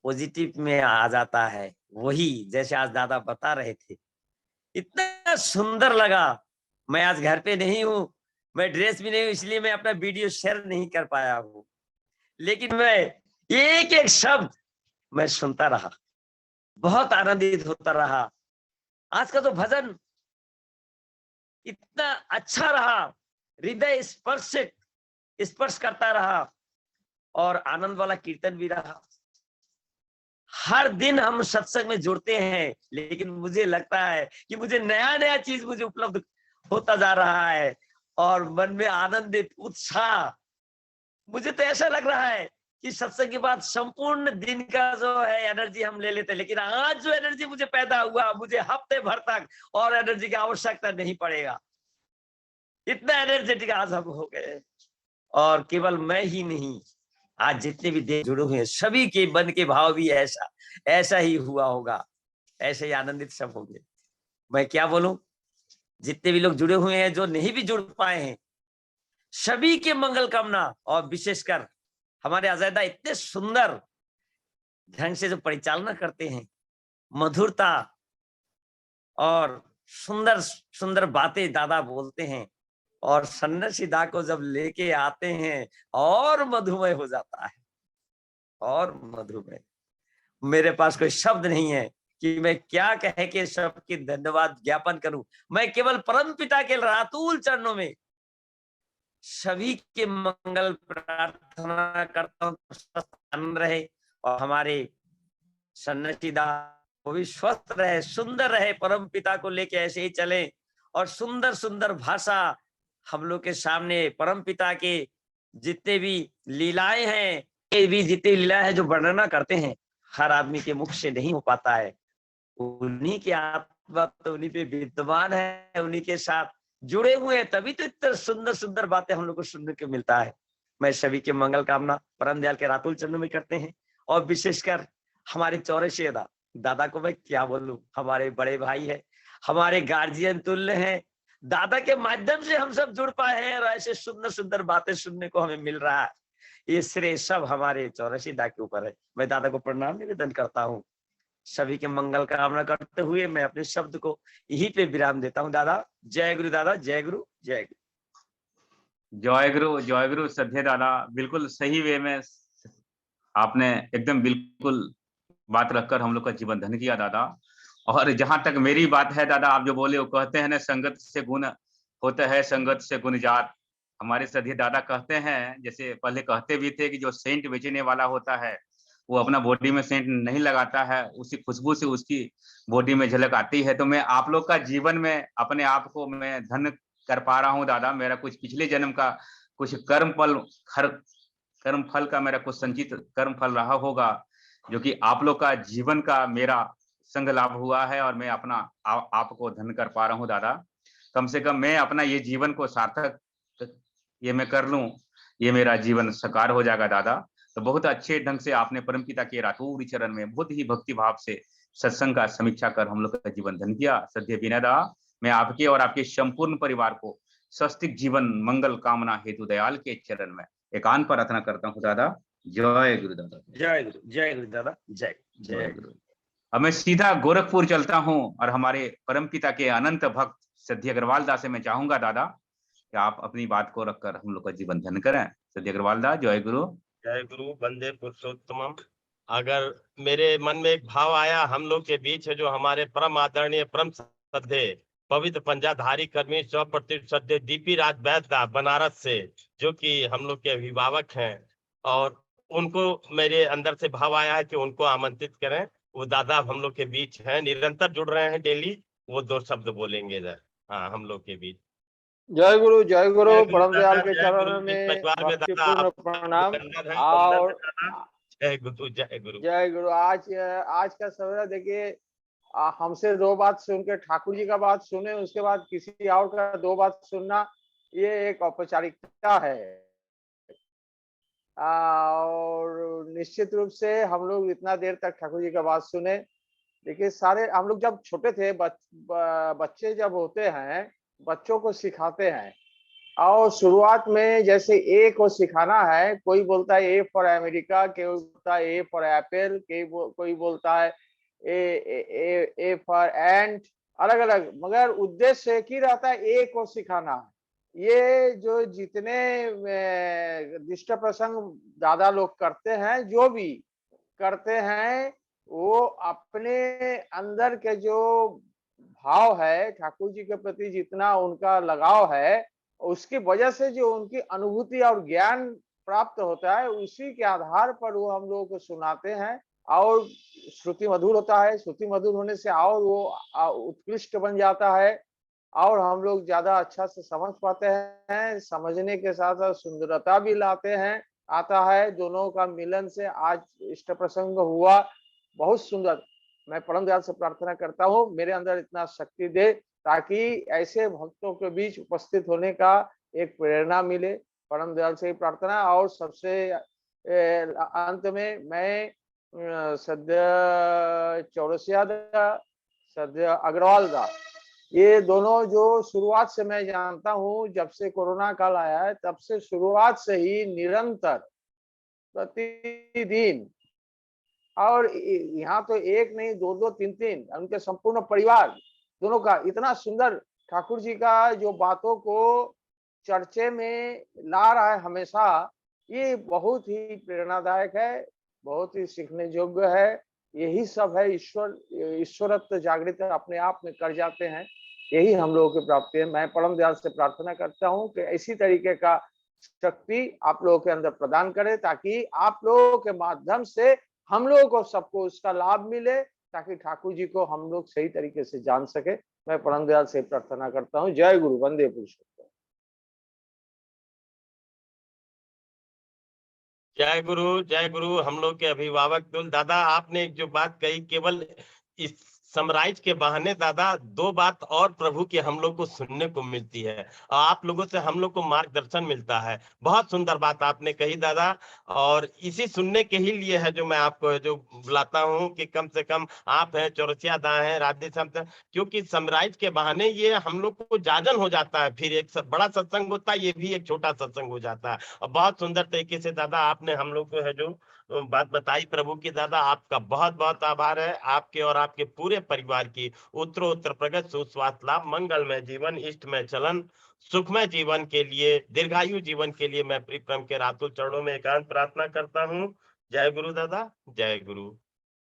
पॉजिटिव में आ जाता है। वही जैसे आज दादा बता रहे थे, इतना सुंदर लगा। मैं आज घर पे नहीं हूँ, मैं ड्रेस भी नहीं हूँ, इसलिए मैं अपना वीडियो शेयर नहीं कर पाया हूँ, लेकिन मैं एक एक शब्द मैं सुनता रहा, बहुत आनंदित होता रहा। आज का तो भजन इतना अच्छा रहा, हृदय स्पर्श करता रहा, और आनंद वाला कीर्तन भी रहा। हर दिन हम सत्संग में जुड़ते हैं, लेकिन मुझे लगता है कि मुझे नया चीज मुझे उपलब्ध होता जा रहा है, और मन में आनंदित उत्साह। मुझे तो ऐसा लग रहा है कि सत्संग के बाद संपूर्ण दिन का जो है एनर्जी हम ले लेते हैं, लेकिन आज जो एनर्जी मुझे पैदा हुआ, मुझे हफ्ते भर तक और एनर्जी की आवश्यकता नहीं पड़ेगा। इतना एनर्जेटिक आज हम हो गए। और केवल मैं ही नहीं, आज जितने भी देव जुड़े हुए हैं, सभी के मन के भाव भी ऐसा ही हुआ होगा, ऐसे ही आनंदित सब होंगे। मैं क्या बोलूं, जितने भी लोग जुड़े हुए हैं, जो नहीं भी जुड़ पाए हैं, सभी के मंगल कामना। और विशेषकर हमारे अजैदा इतने सुंदर ढंग से जो परिचालना करते हैं, मधुरता और सुंदर सुंदर बातें दादा बोलते हैं, और सन्यासी दा को जब लेके आते हैं और मधुमय हो जाता है, और मधुमय। मेरे पास कोई शब्द नहीं है कि मैं क्या कह के सबके धन्यवाद ज्ञापन करूं। मैं केवल परम पिता के रातुल चरणों में सभी के मंगल प्रार्थना करता हूं, स्वस्थ आनंद रहे, और हमारे सन्यासी दा वो भी स्वस्थ रहे, सुंदर रहे, परम पिता को लेके ऐसे ही चले, और सुंदर सुंदर भाषा हम लोग के सामने परम पिता के जितने भी लीलाएं हैं, ये भी जितनी लीला है जो वर्णना करते हैं, हर आदमी के मुख से नहीं हो पाता है। उन्हीं की आत्मा तो उन्हीं पे विद्यमान है, उन्हीं के साथ जुड़े हुए हैं, तभी तो इतने सुंदर सुंदर बातें हम लोग को सुनने को मिलता है। मैं सभी के मंगल कामना परम दयाल के रातुल चरणों में करते हैं, और विशेषकर हमारे चौरसिया दादा को मैं क्या बोलूं, हमारे बड़े भाई है, हमारे गार्जियन तुल्य हैं। दादा के माध्यम से हम सब जुड़ पाए हैं, और ऐसे सुंदर सुंदर बातें सुनने को हमें मिल रहा है। ये श्रेय सब हमारे चौरसिया दा के ऊपर है। मैं दादा को प्रणाम निवेदन करता हूँ। सभी के मंगल कामना करते हुए मैं अपने शब्द को यहीं पे विराम देता हूँ। दादा जय गुरु, दादा जय गुरु, जय गुरु। जय गुरु श्रद्धेय दादा। बिल्कुल सही वे में आपने एकदम बिल्कुल बात रखकर हम लोग का जीवन धन्य किया दादा। और जहां तक मेरी बात है दादा, आप जो बोले वो कहते हैं ना, संगत से गुण होता है, संगत से गुण जात। हमारे श्रद्धेय दादा कहते हैं, जैसे पहले कहते भी थे कि जो सेंट बेचने वाला होता है वो अपना बॉडी में सेंट नहीं लगाता है, उसी खुशबू से उसकी बॉडी में झलक आती है। तो मैं आप लोग का जीवन में अपने आप को मैं धन्य कर पा रहा हूँ दादा। मेरा कुछ पिछले जन्म का कुछ कर्म फल का मेरा कुछ संचित कर्म फल रहा होगा, जो कि आप लोग का जीवन का मेरा संग लाभ हुआ है, और मैं अपना आपको धन्य कर पा रहा हूँ दादा। कम से कम मैं अपना ये जीवन को सार्थक ये मैं कर लूं, ये मेरा जीवन साकार हो जाएगा दादा। तो बहुत अच्छे ढंग से आपने परमपिता के रातुल चरण में बहुत ही भक्ति भाव से सत्संग का समीक्षा कर हम लोग का जीवन धन्य किया। श्रद्धेय विनय दा, मैं आपके और आपके संपूर्ण परिवार को स्वस्तिक जीवन मंगल कामना हेतु दयाल के चरण में एकांत प्रार्थना करता हूँ दादा। जय गुरु दादा। जय गुरु, जय गुरु दादा, जय जय गुरु। अब मैं सीधा गोरखपुर चलता हूँ, और हमारे परमपिता के अनंत भक्त श्रद्धेय अग्रवाल दा से मैं चाहूंगा दादा कि आप अपनी बात को रखकर हम लोग का जीवन धन्य करें। श्रद्धेय अग्रवाल दा, जय गुरु। जय गुरु, वंदे पुरुषोत्तमम। अगर मेरे मन में एक भाव आया, हम लोग के बीच है जो हमारे परम आदरणीय परम श्रद्धेय पवित्र पंजाधारी कर्मी 100% श्रद्धेय डीपी राज वैद्य बनारस से, जो कि हम लोग के अभिभावक हैं, और उनको मेरे अंदर से भाव आया है कि उनको आमंत्रित करें। वो दादा हम लोग के बीच हैं, निरंतर जुड़ रहे हैं डेली। वो 2 शब्द बोलेंगे इधर, हाँ, हम लोग के बीच। जय गुरु, जय गुरु। जय गुरु परम दयाल दादा, के जय चरणों गुरु। में परिवार में दादा भक्तिपूर्ण आप प्रणाम। अंदर हैं, और जय गुरु, जय गुरु। जय गुरु। आज का सवेरा देखिए, हमसे 2 बात सुन के ठाकुर जी का बात सुने, उसके बाद किसी और का 2 बात सुनना, ये एक औपचारिकता है। और निश्चित रूप से हम लोग इतना देर तक ठाकुर जी का बात सुने। देखिए, सारे हम लोग जब छोटे थे, बच्चे जब होते हैं, बच्चों को सिखाते हैं, और शुरुआत में जैसे ए को सिखाना है, कोई बोलता है ए फॉर अमेरिका, कोई बोलता है ए फॉर एप्पल, कोई बोलता है ए फॉर एंट, अलग अलग, मगर उद्देश्य एक ही रहता है, ए को सिखाना है। ये जो जितने दिष्ट प्रसंग दादा लोग करते हैं, जो भी करते हैं, वो अपने अंदर के जो भाव है, ठाकुर जी के प्रति जितना उनका लगाव है, उसकी वजह से जो उनकी अनुभूति और ज्ञान प्राप्त होता है, उसी के आधार पर वो हम लोगों को सुनाते हैं। और श्रुति मधुर होता है, श्रुति मधुर होने से और वो उत्कृष्ट बन जाता है, और हम लोग ज्यादा अच्छा से समझ पाते हैं। समझने के साथ साथ सुंदरता भी लाते हैं, आता है। दोनों का मिलन से आज इष्ट प्रसंग हुआ, बहुत सुंदर। मैं परम दयाल से प्रार्थना करता हूँ मेरे अंदर इतना शक्ति दे, ताकि ऐसे भक्तों के बीच उपस्थित होने का एक प्रेरणा मिले। परम दयाल से ही प्रार्थना। और सबसे अंत में मैं सद्य चौरसिया दा, सद्य अग्रवाल दा, ये दोनों जो शुरुआत से मैं जानता हूँ, जब से कोरोना काल आया है तब से शुरुआत से ही निरंतर प्रतिदिन, और यहाँ तो एक नहीं, दो दो तीन तीन, उनके संपूर्ण परिवार दोनों का इतना सुंदर ठाकुर जी का जो बातों को चर्चे में ला रहा है हमेशा, ये बहुत ही प्रेरणादायक है, बहुत ही सीखने योग्य है। यही सब है, ईश्वरत्व जागृत अपने आप में कर जाते हैं, यही हम लोगों की प्राप्ति है। मैं परम दयाल से प्रार्थना करता हूँ कि इसी तरीके का शक्ति आप लोगों के अंदर प्रदान करे, ताकि आप लोगों के माध्यम से हम लोगों को सबको उसका लाभ मिले, ताकि ठाकुर जी को हम लोग सही तरीके से जान सके। मैं परम दयाल से प्रार्थना करता हूँ। जय गुरु, वंदे पुरुषोत्तम। जय गुरु। हम लोग के अभिभावक तुल दादा, आपने एक जो बात कही, केवल इस समराइज के बहाने दादा दो बात और प्रभु की हम लोग को सुनने को मिलती है, और आप लोगों से हम लोग को मार्गदर्शन मिलता है। बहुत सुंदर बात आपने कही दादा, और इसी सुनने के ही लिए है जो मैं आपको जो बुलाता हूँ कि कम से कम आप हैं, चौरसिया दा हैं, राधे संत, क्योंकि समराइज के बहाने ये हम लोग को जाजन हो जाता है, फिर एक बड़ा सत्संग होता है, ये भी एक छोटा सत्संग हो जाता है। और बहुत सुंदर तरीके से दादा आपने हम लोग को है जो बात बताई प्रभु की, दादा आपका बहुत बहुत आभार है। आपके और आपके पूरे परिवार की उत्तरोत्तर प्रगति, सुस्वास्थ्य लाभ, मंगलमय जीवन, इष्टमय चलन, सुखमय जीवन के लिए, दीर्घायु जीवन के लिए मैं प्रीतम के रातुल चरणों में एकांत प्रार्थना करता हूँ। जय गुरु दादा, जय गुरु।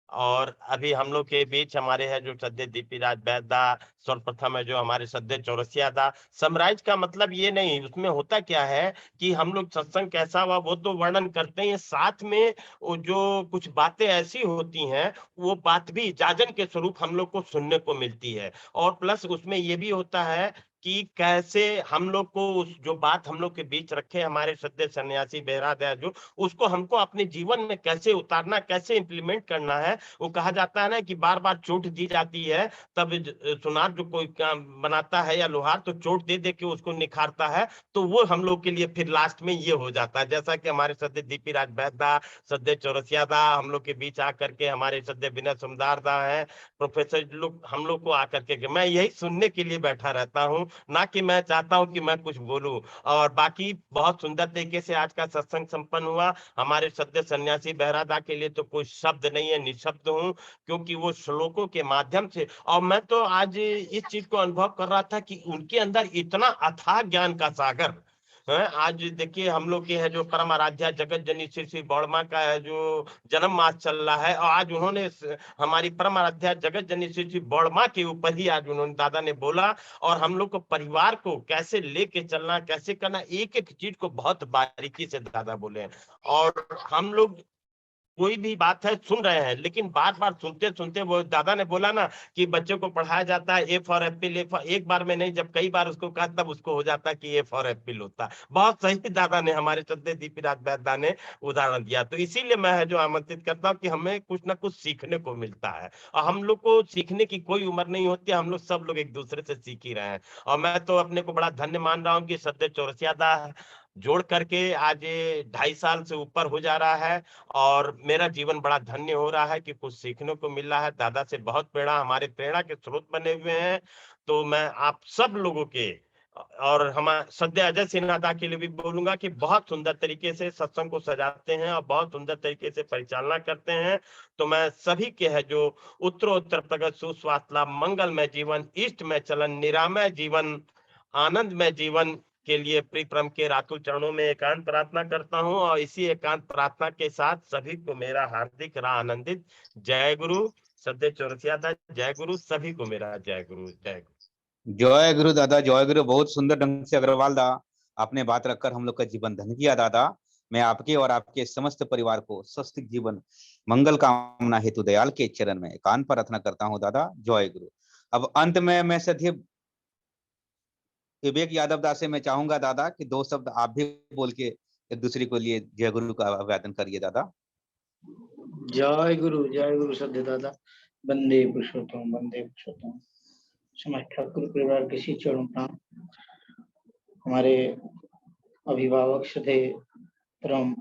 और अभी हम लोग के बीच हमारे है जो सद्य दीपी राज वैद्य, सर्वप्रथम है जो हमारे सद्य चौरसिया दा। समराइज का मतलब ये नहीं, उसमें होता क्या है कि हम लोग सत्संग कैसा हुआ वो तो वर्णन करते हैं, साथ में वो जो कुछ बातें ऐसी होती हैं, वो बात भी जाजन के स्वरूप हम लोग को सुनने को मिलती है। और प्लस उसमें ये भी होता है कि कैसे हम लोग को उस जो बात हम लोग के बीच रखे हमारे सद्य सन्यासी बेहराद है जो, उसको हमको अपने जीवन में कैसे उतारना, कैसे इंप्लीमेंट करना है। वो कहा जाता है ना कि बार बार चोट दी जाती है, तब सुनार जो कोई काम बनाता है या लोहार, तो चोट दे दे के उसको निखारता है। तो वो हम लोग के लिए फिर लास्ट में ये हो जाता है, जैसा कि हमारे सद्य दीपी राज वैद्य, सद्य चौरसिया दा हम लोग के बीच आकर के, हमारे सद्य विनय सुमदार दा है, प्रोफेसर लोग हम लोग को आकर के, मैं यही सुनने के लिए बैठा रहता हूँ, ना कि मैं चाहता हूँ कि मैं कुछ बोलूं। और बाकी बहुत सुंदर तरीके से आज का सत्संग संपन्न हुआ। हमारे सद्य सन्यासी बहरादा के लिए तो कोई शब्द नहीं है, निशब्द हूँ, क्योंकि वो श्लोकों के माध्यम से, और मैं तो आज इस चीज को अनुभव कर रहा था कि उनके अंदर इतना अथाह ज्ञान का सागर है। आज देखिए हम लोग के है जो परम आराध्या जगत जननी श्री श्री बौड़मा का है जो जन्म मास चल रहा है, और आज उन्होंने हमारी परम आराध्या जगत जननी श्री श्री बौड़मा के ऊपर ही आज उन्होंने दादा ने बोला, और हम लोग को परिवार को कैसे लेके चलना, कैसे करना, एक एक चीज को बहुत बारीकी से दादा बोले हैं। और हम लोग कोई भी बात है सुन रहे हैं, लेकिन बार बार सुनते सुनते, वो दादा ने बोला ना कि बच्चों को पढ़ाया जाता है ए फॉर एप्पल, एक बार में नहीं, जब कई बार उसको कहा तब उसको हो जाता है कि ए फॉर एप्पल होता है। बहुत सही दादा ने, हमारे सद्य दीपी राज वैद्य ने उदाहरण दिया। तो इसीलिए मैं है जो आमंत्रित करता हूँ कि हमें कुछ ना कुछ सीखने को मिलता है, और हम लोग को सीखने की कोई उम्र नहीं होती, हम लोग सब लोग एक दूसरे से सीख ही रहे हैं। और मैं तो अपने को बड़ा धन्य मान रहा हूँ कि सद्य चौरसिया दा जोड़ करके आज 2.5 साल से ऊपर हो जा रहा है, और मेरा जीवन बड़ा धन्य हो रहा है कि कुछ सीखने को मिल रहा है। दादा से बहुत प्रेरणा, हमारे प्रेरणा के स्रोत बने हुए हैं। तो मैं आप सब लोगों के और हम सद्य अजय सिन्हा दा के लिए भी बोलूंगा कि बहुत सुंदर तरीके से सत्संग को सजाते हैं और बहुत सुंदर तरीके से परिचालना करते हैं। तो मैं सभी के है जो उत्तरोत्तर प्रगति, सुस्वास्थ्य लाभ, मंगलमय जीवन, इष्टमय चलन, निरामय जीवन, आनंदमय जीवन के लिए प्रीतम के रातुल चरणों में एकांत प्रार्थना करता हूं, और इसी एकांत प्रार्थना के साथ सभी को मेरा हार्दिक आनंदित जय गुरु। सद्य चौरसिया दा जय गुरु, सभी को मेरा जय गुरु, जय गुरु। जय गुरु दादा, जय गुरु। बहुत सुंदर ढंग से अग्रवाल दा आपने बात रखकर हम लोग का जीवन धन्य किया दादा। मैं आपके और आपके समस्त परिवार को स्वस्थ जीवन मंगल कामना हेतु दयाल के चरण में एकांत प्रार्थना करता हूँ दादा। जय गुरु। अब अंत में मैं सद्य विवेक यादव दास से मैं चाहूंगा दादा कि 2 शब्द आप भी बोल के एक दूसरे को लिए जय गुरु का अभिवादन करिए दादा। जय गुरु सद्य दादा। वंदे पुरुषोत्तम, वंदे पुरुषोत्तम। समस्त ठाकुर परिवार के श्री चरण प्रणाम। हमारे अभिभावक श्रद्धे परम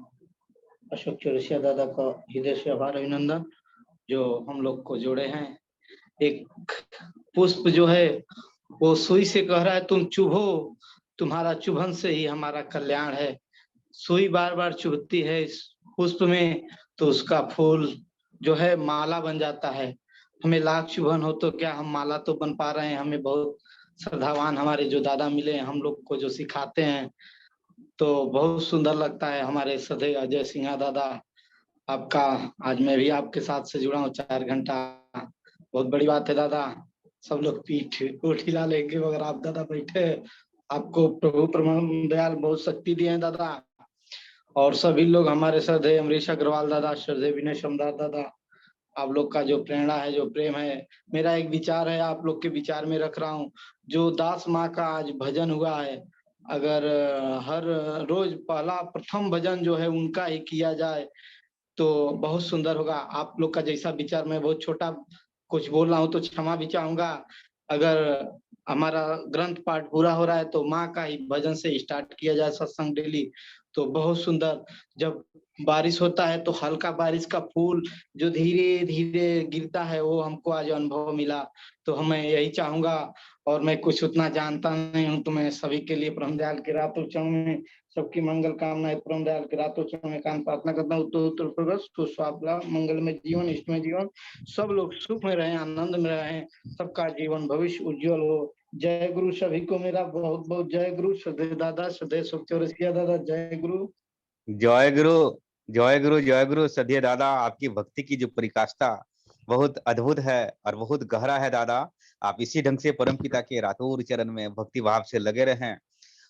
अशोक चौरसिया दादा का हृदय से आभार, अभिनंदन, जो हम लोग को जोड़े हैं। एक पुष्प जो है वो सुई से कह रहा है तुम चुभो, तुम्हारा चुभन से ही हमारा कल्याण है। सुई बार बार चुभती है इस पुष्प में तो उसका फूल जो है माला बन जाता है। हमें लाख चुभन हो तो क्या हम माला तो बन पा रहे हैं। हमें बहुत श्रद्धावान हमारे जो दादा मिले हैं, हम लोग को जो सिखाते हैं, तो बहुत सुंदर लगता है। हमारे सधे अजय सिंह दादा, आपका आज मैं भी आपके साथ से जुड़ा हूँ 4 घंटा, बहुत बड़ी बात है दादा। सब लोग पीठ को हिला लेंगे मगर आप दादा बैठे, आपको प्रभु परम दयाल बहुत शक्ति दिए हैं दादा। और सभी लोग हमारे श्रद्धेय अमरीश अग्रवाल दादा, श्रद्धेय विनय समदार दादा, आप लोग का जो प्रेरणा है, जो प्रेम है, मेरा एक विचार है, आप लोग के विचार में रख रहा हूँ। जो दास माँ का आज भजन हुआ है, अगर हर रोज पहला प्रथम भजन जो है उनका ही किया जाए तो बहुत सुंदर होगा। आप लोग का जैसा विचार, मैं बहुत छोटा कुछ बोल रहा हूँ तो क्षमा भी चाहूंगा। अगर हमारा ग्रंथ पाठ पूरा हो रहा है तो माँ का ही भजन से स्टार्ट किया जाए सत्संग डेली, तो बहुत सुंदर। जब बारिश होता है तो हल्का बारिश का फूल जो धीरे धीरे गिरता है, वो हमको आज अनुभव मिला। तो मैं यही चाहूंगा, और मैं कुछ उतना जानता नहीं हूँ, तो मैं सभी के लिए परम दयाल के रातों चरण में सबकी मंगल कामनाएं परम दयाल के रातों चरण में कान प्रार्थना करता हूँ। उत्तर प्रगत सुस्वागला मंगल में जीवन, इष्टमय जीवन, सब लोग सुख में रहे, आनंद में रहे, सबका जीवन भविष्य उज्जवल हो। जय गुरु। सभी को मेरा बहुत बहुत जय गुरु। श्रद्धेय दादा, श्रद्धेय सुख चौरसिया दादा, जय गुरु। जय गुरु, जय गुरु, जय गुरु। सदिये दादा, आपकी भक्ति की जो परिकाष्ठा बहुत अद्भुत है और बहुत गहरा है दादा। आप इसी ढंग से परमपिता के रातों चरण में भक्ति भाव से लगे रहें।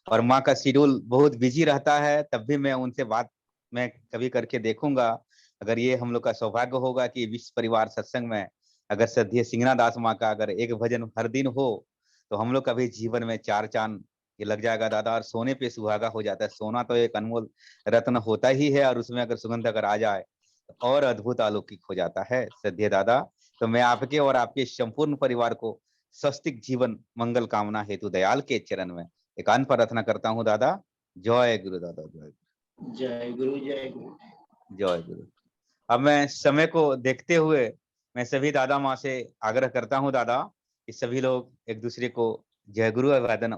और माँ का शेड्यूल बहुत बिजी रहता है, तब भी मैं उनसे बात मैं कभी करके देखूंगा। अगर ये हम लोग का सौभाग्य होगा कि विश्व परिवार सत्संग में अगर सद्य सिंगना दास माँ का अगर एक भजन हर दिन हो तो हम लोग का भी जीवन में 4 चांद ये लग जाएगा दादा। और सोने पे सुहागा हो जाता है। सोना तो एक अनमोल रत्न होता ही है, और उसमें अगर सुगंध अगर आ जाए तो और अद्भुत अलौकिक हो जाता है सद्य दादा। तो मैं आपके और आपके संपूर्ण परिवार को स्वस्तिक जीवन मंगल कामना हेतु दयाल के चरण में एकांत प्रार्थना करता हूँ दादा। जय गुरु दादा, जय जय गुरु, जय गुरु, जय गुरु। अब मैं समय को देखते हुए मैं सभी दादा माँ से आग्रह करता हूँ दादा कि सभी लोग एक दूसरे को जय गुरु अभिवादन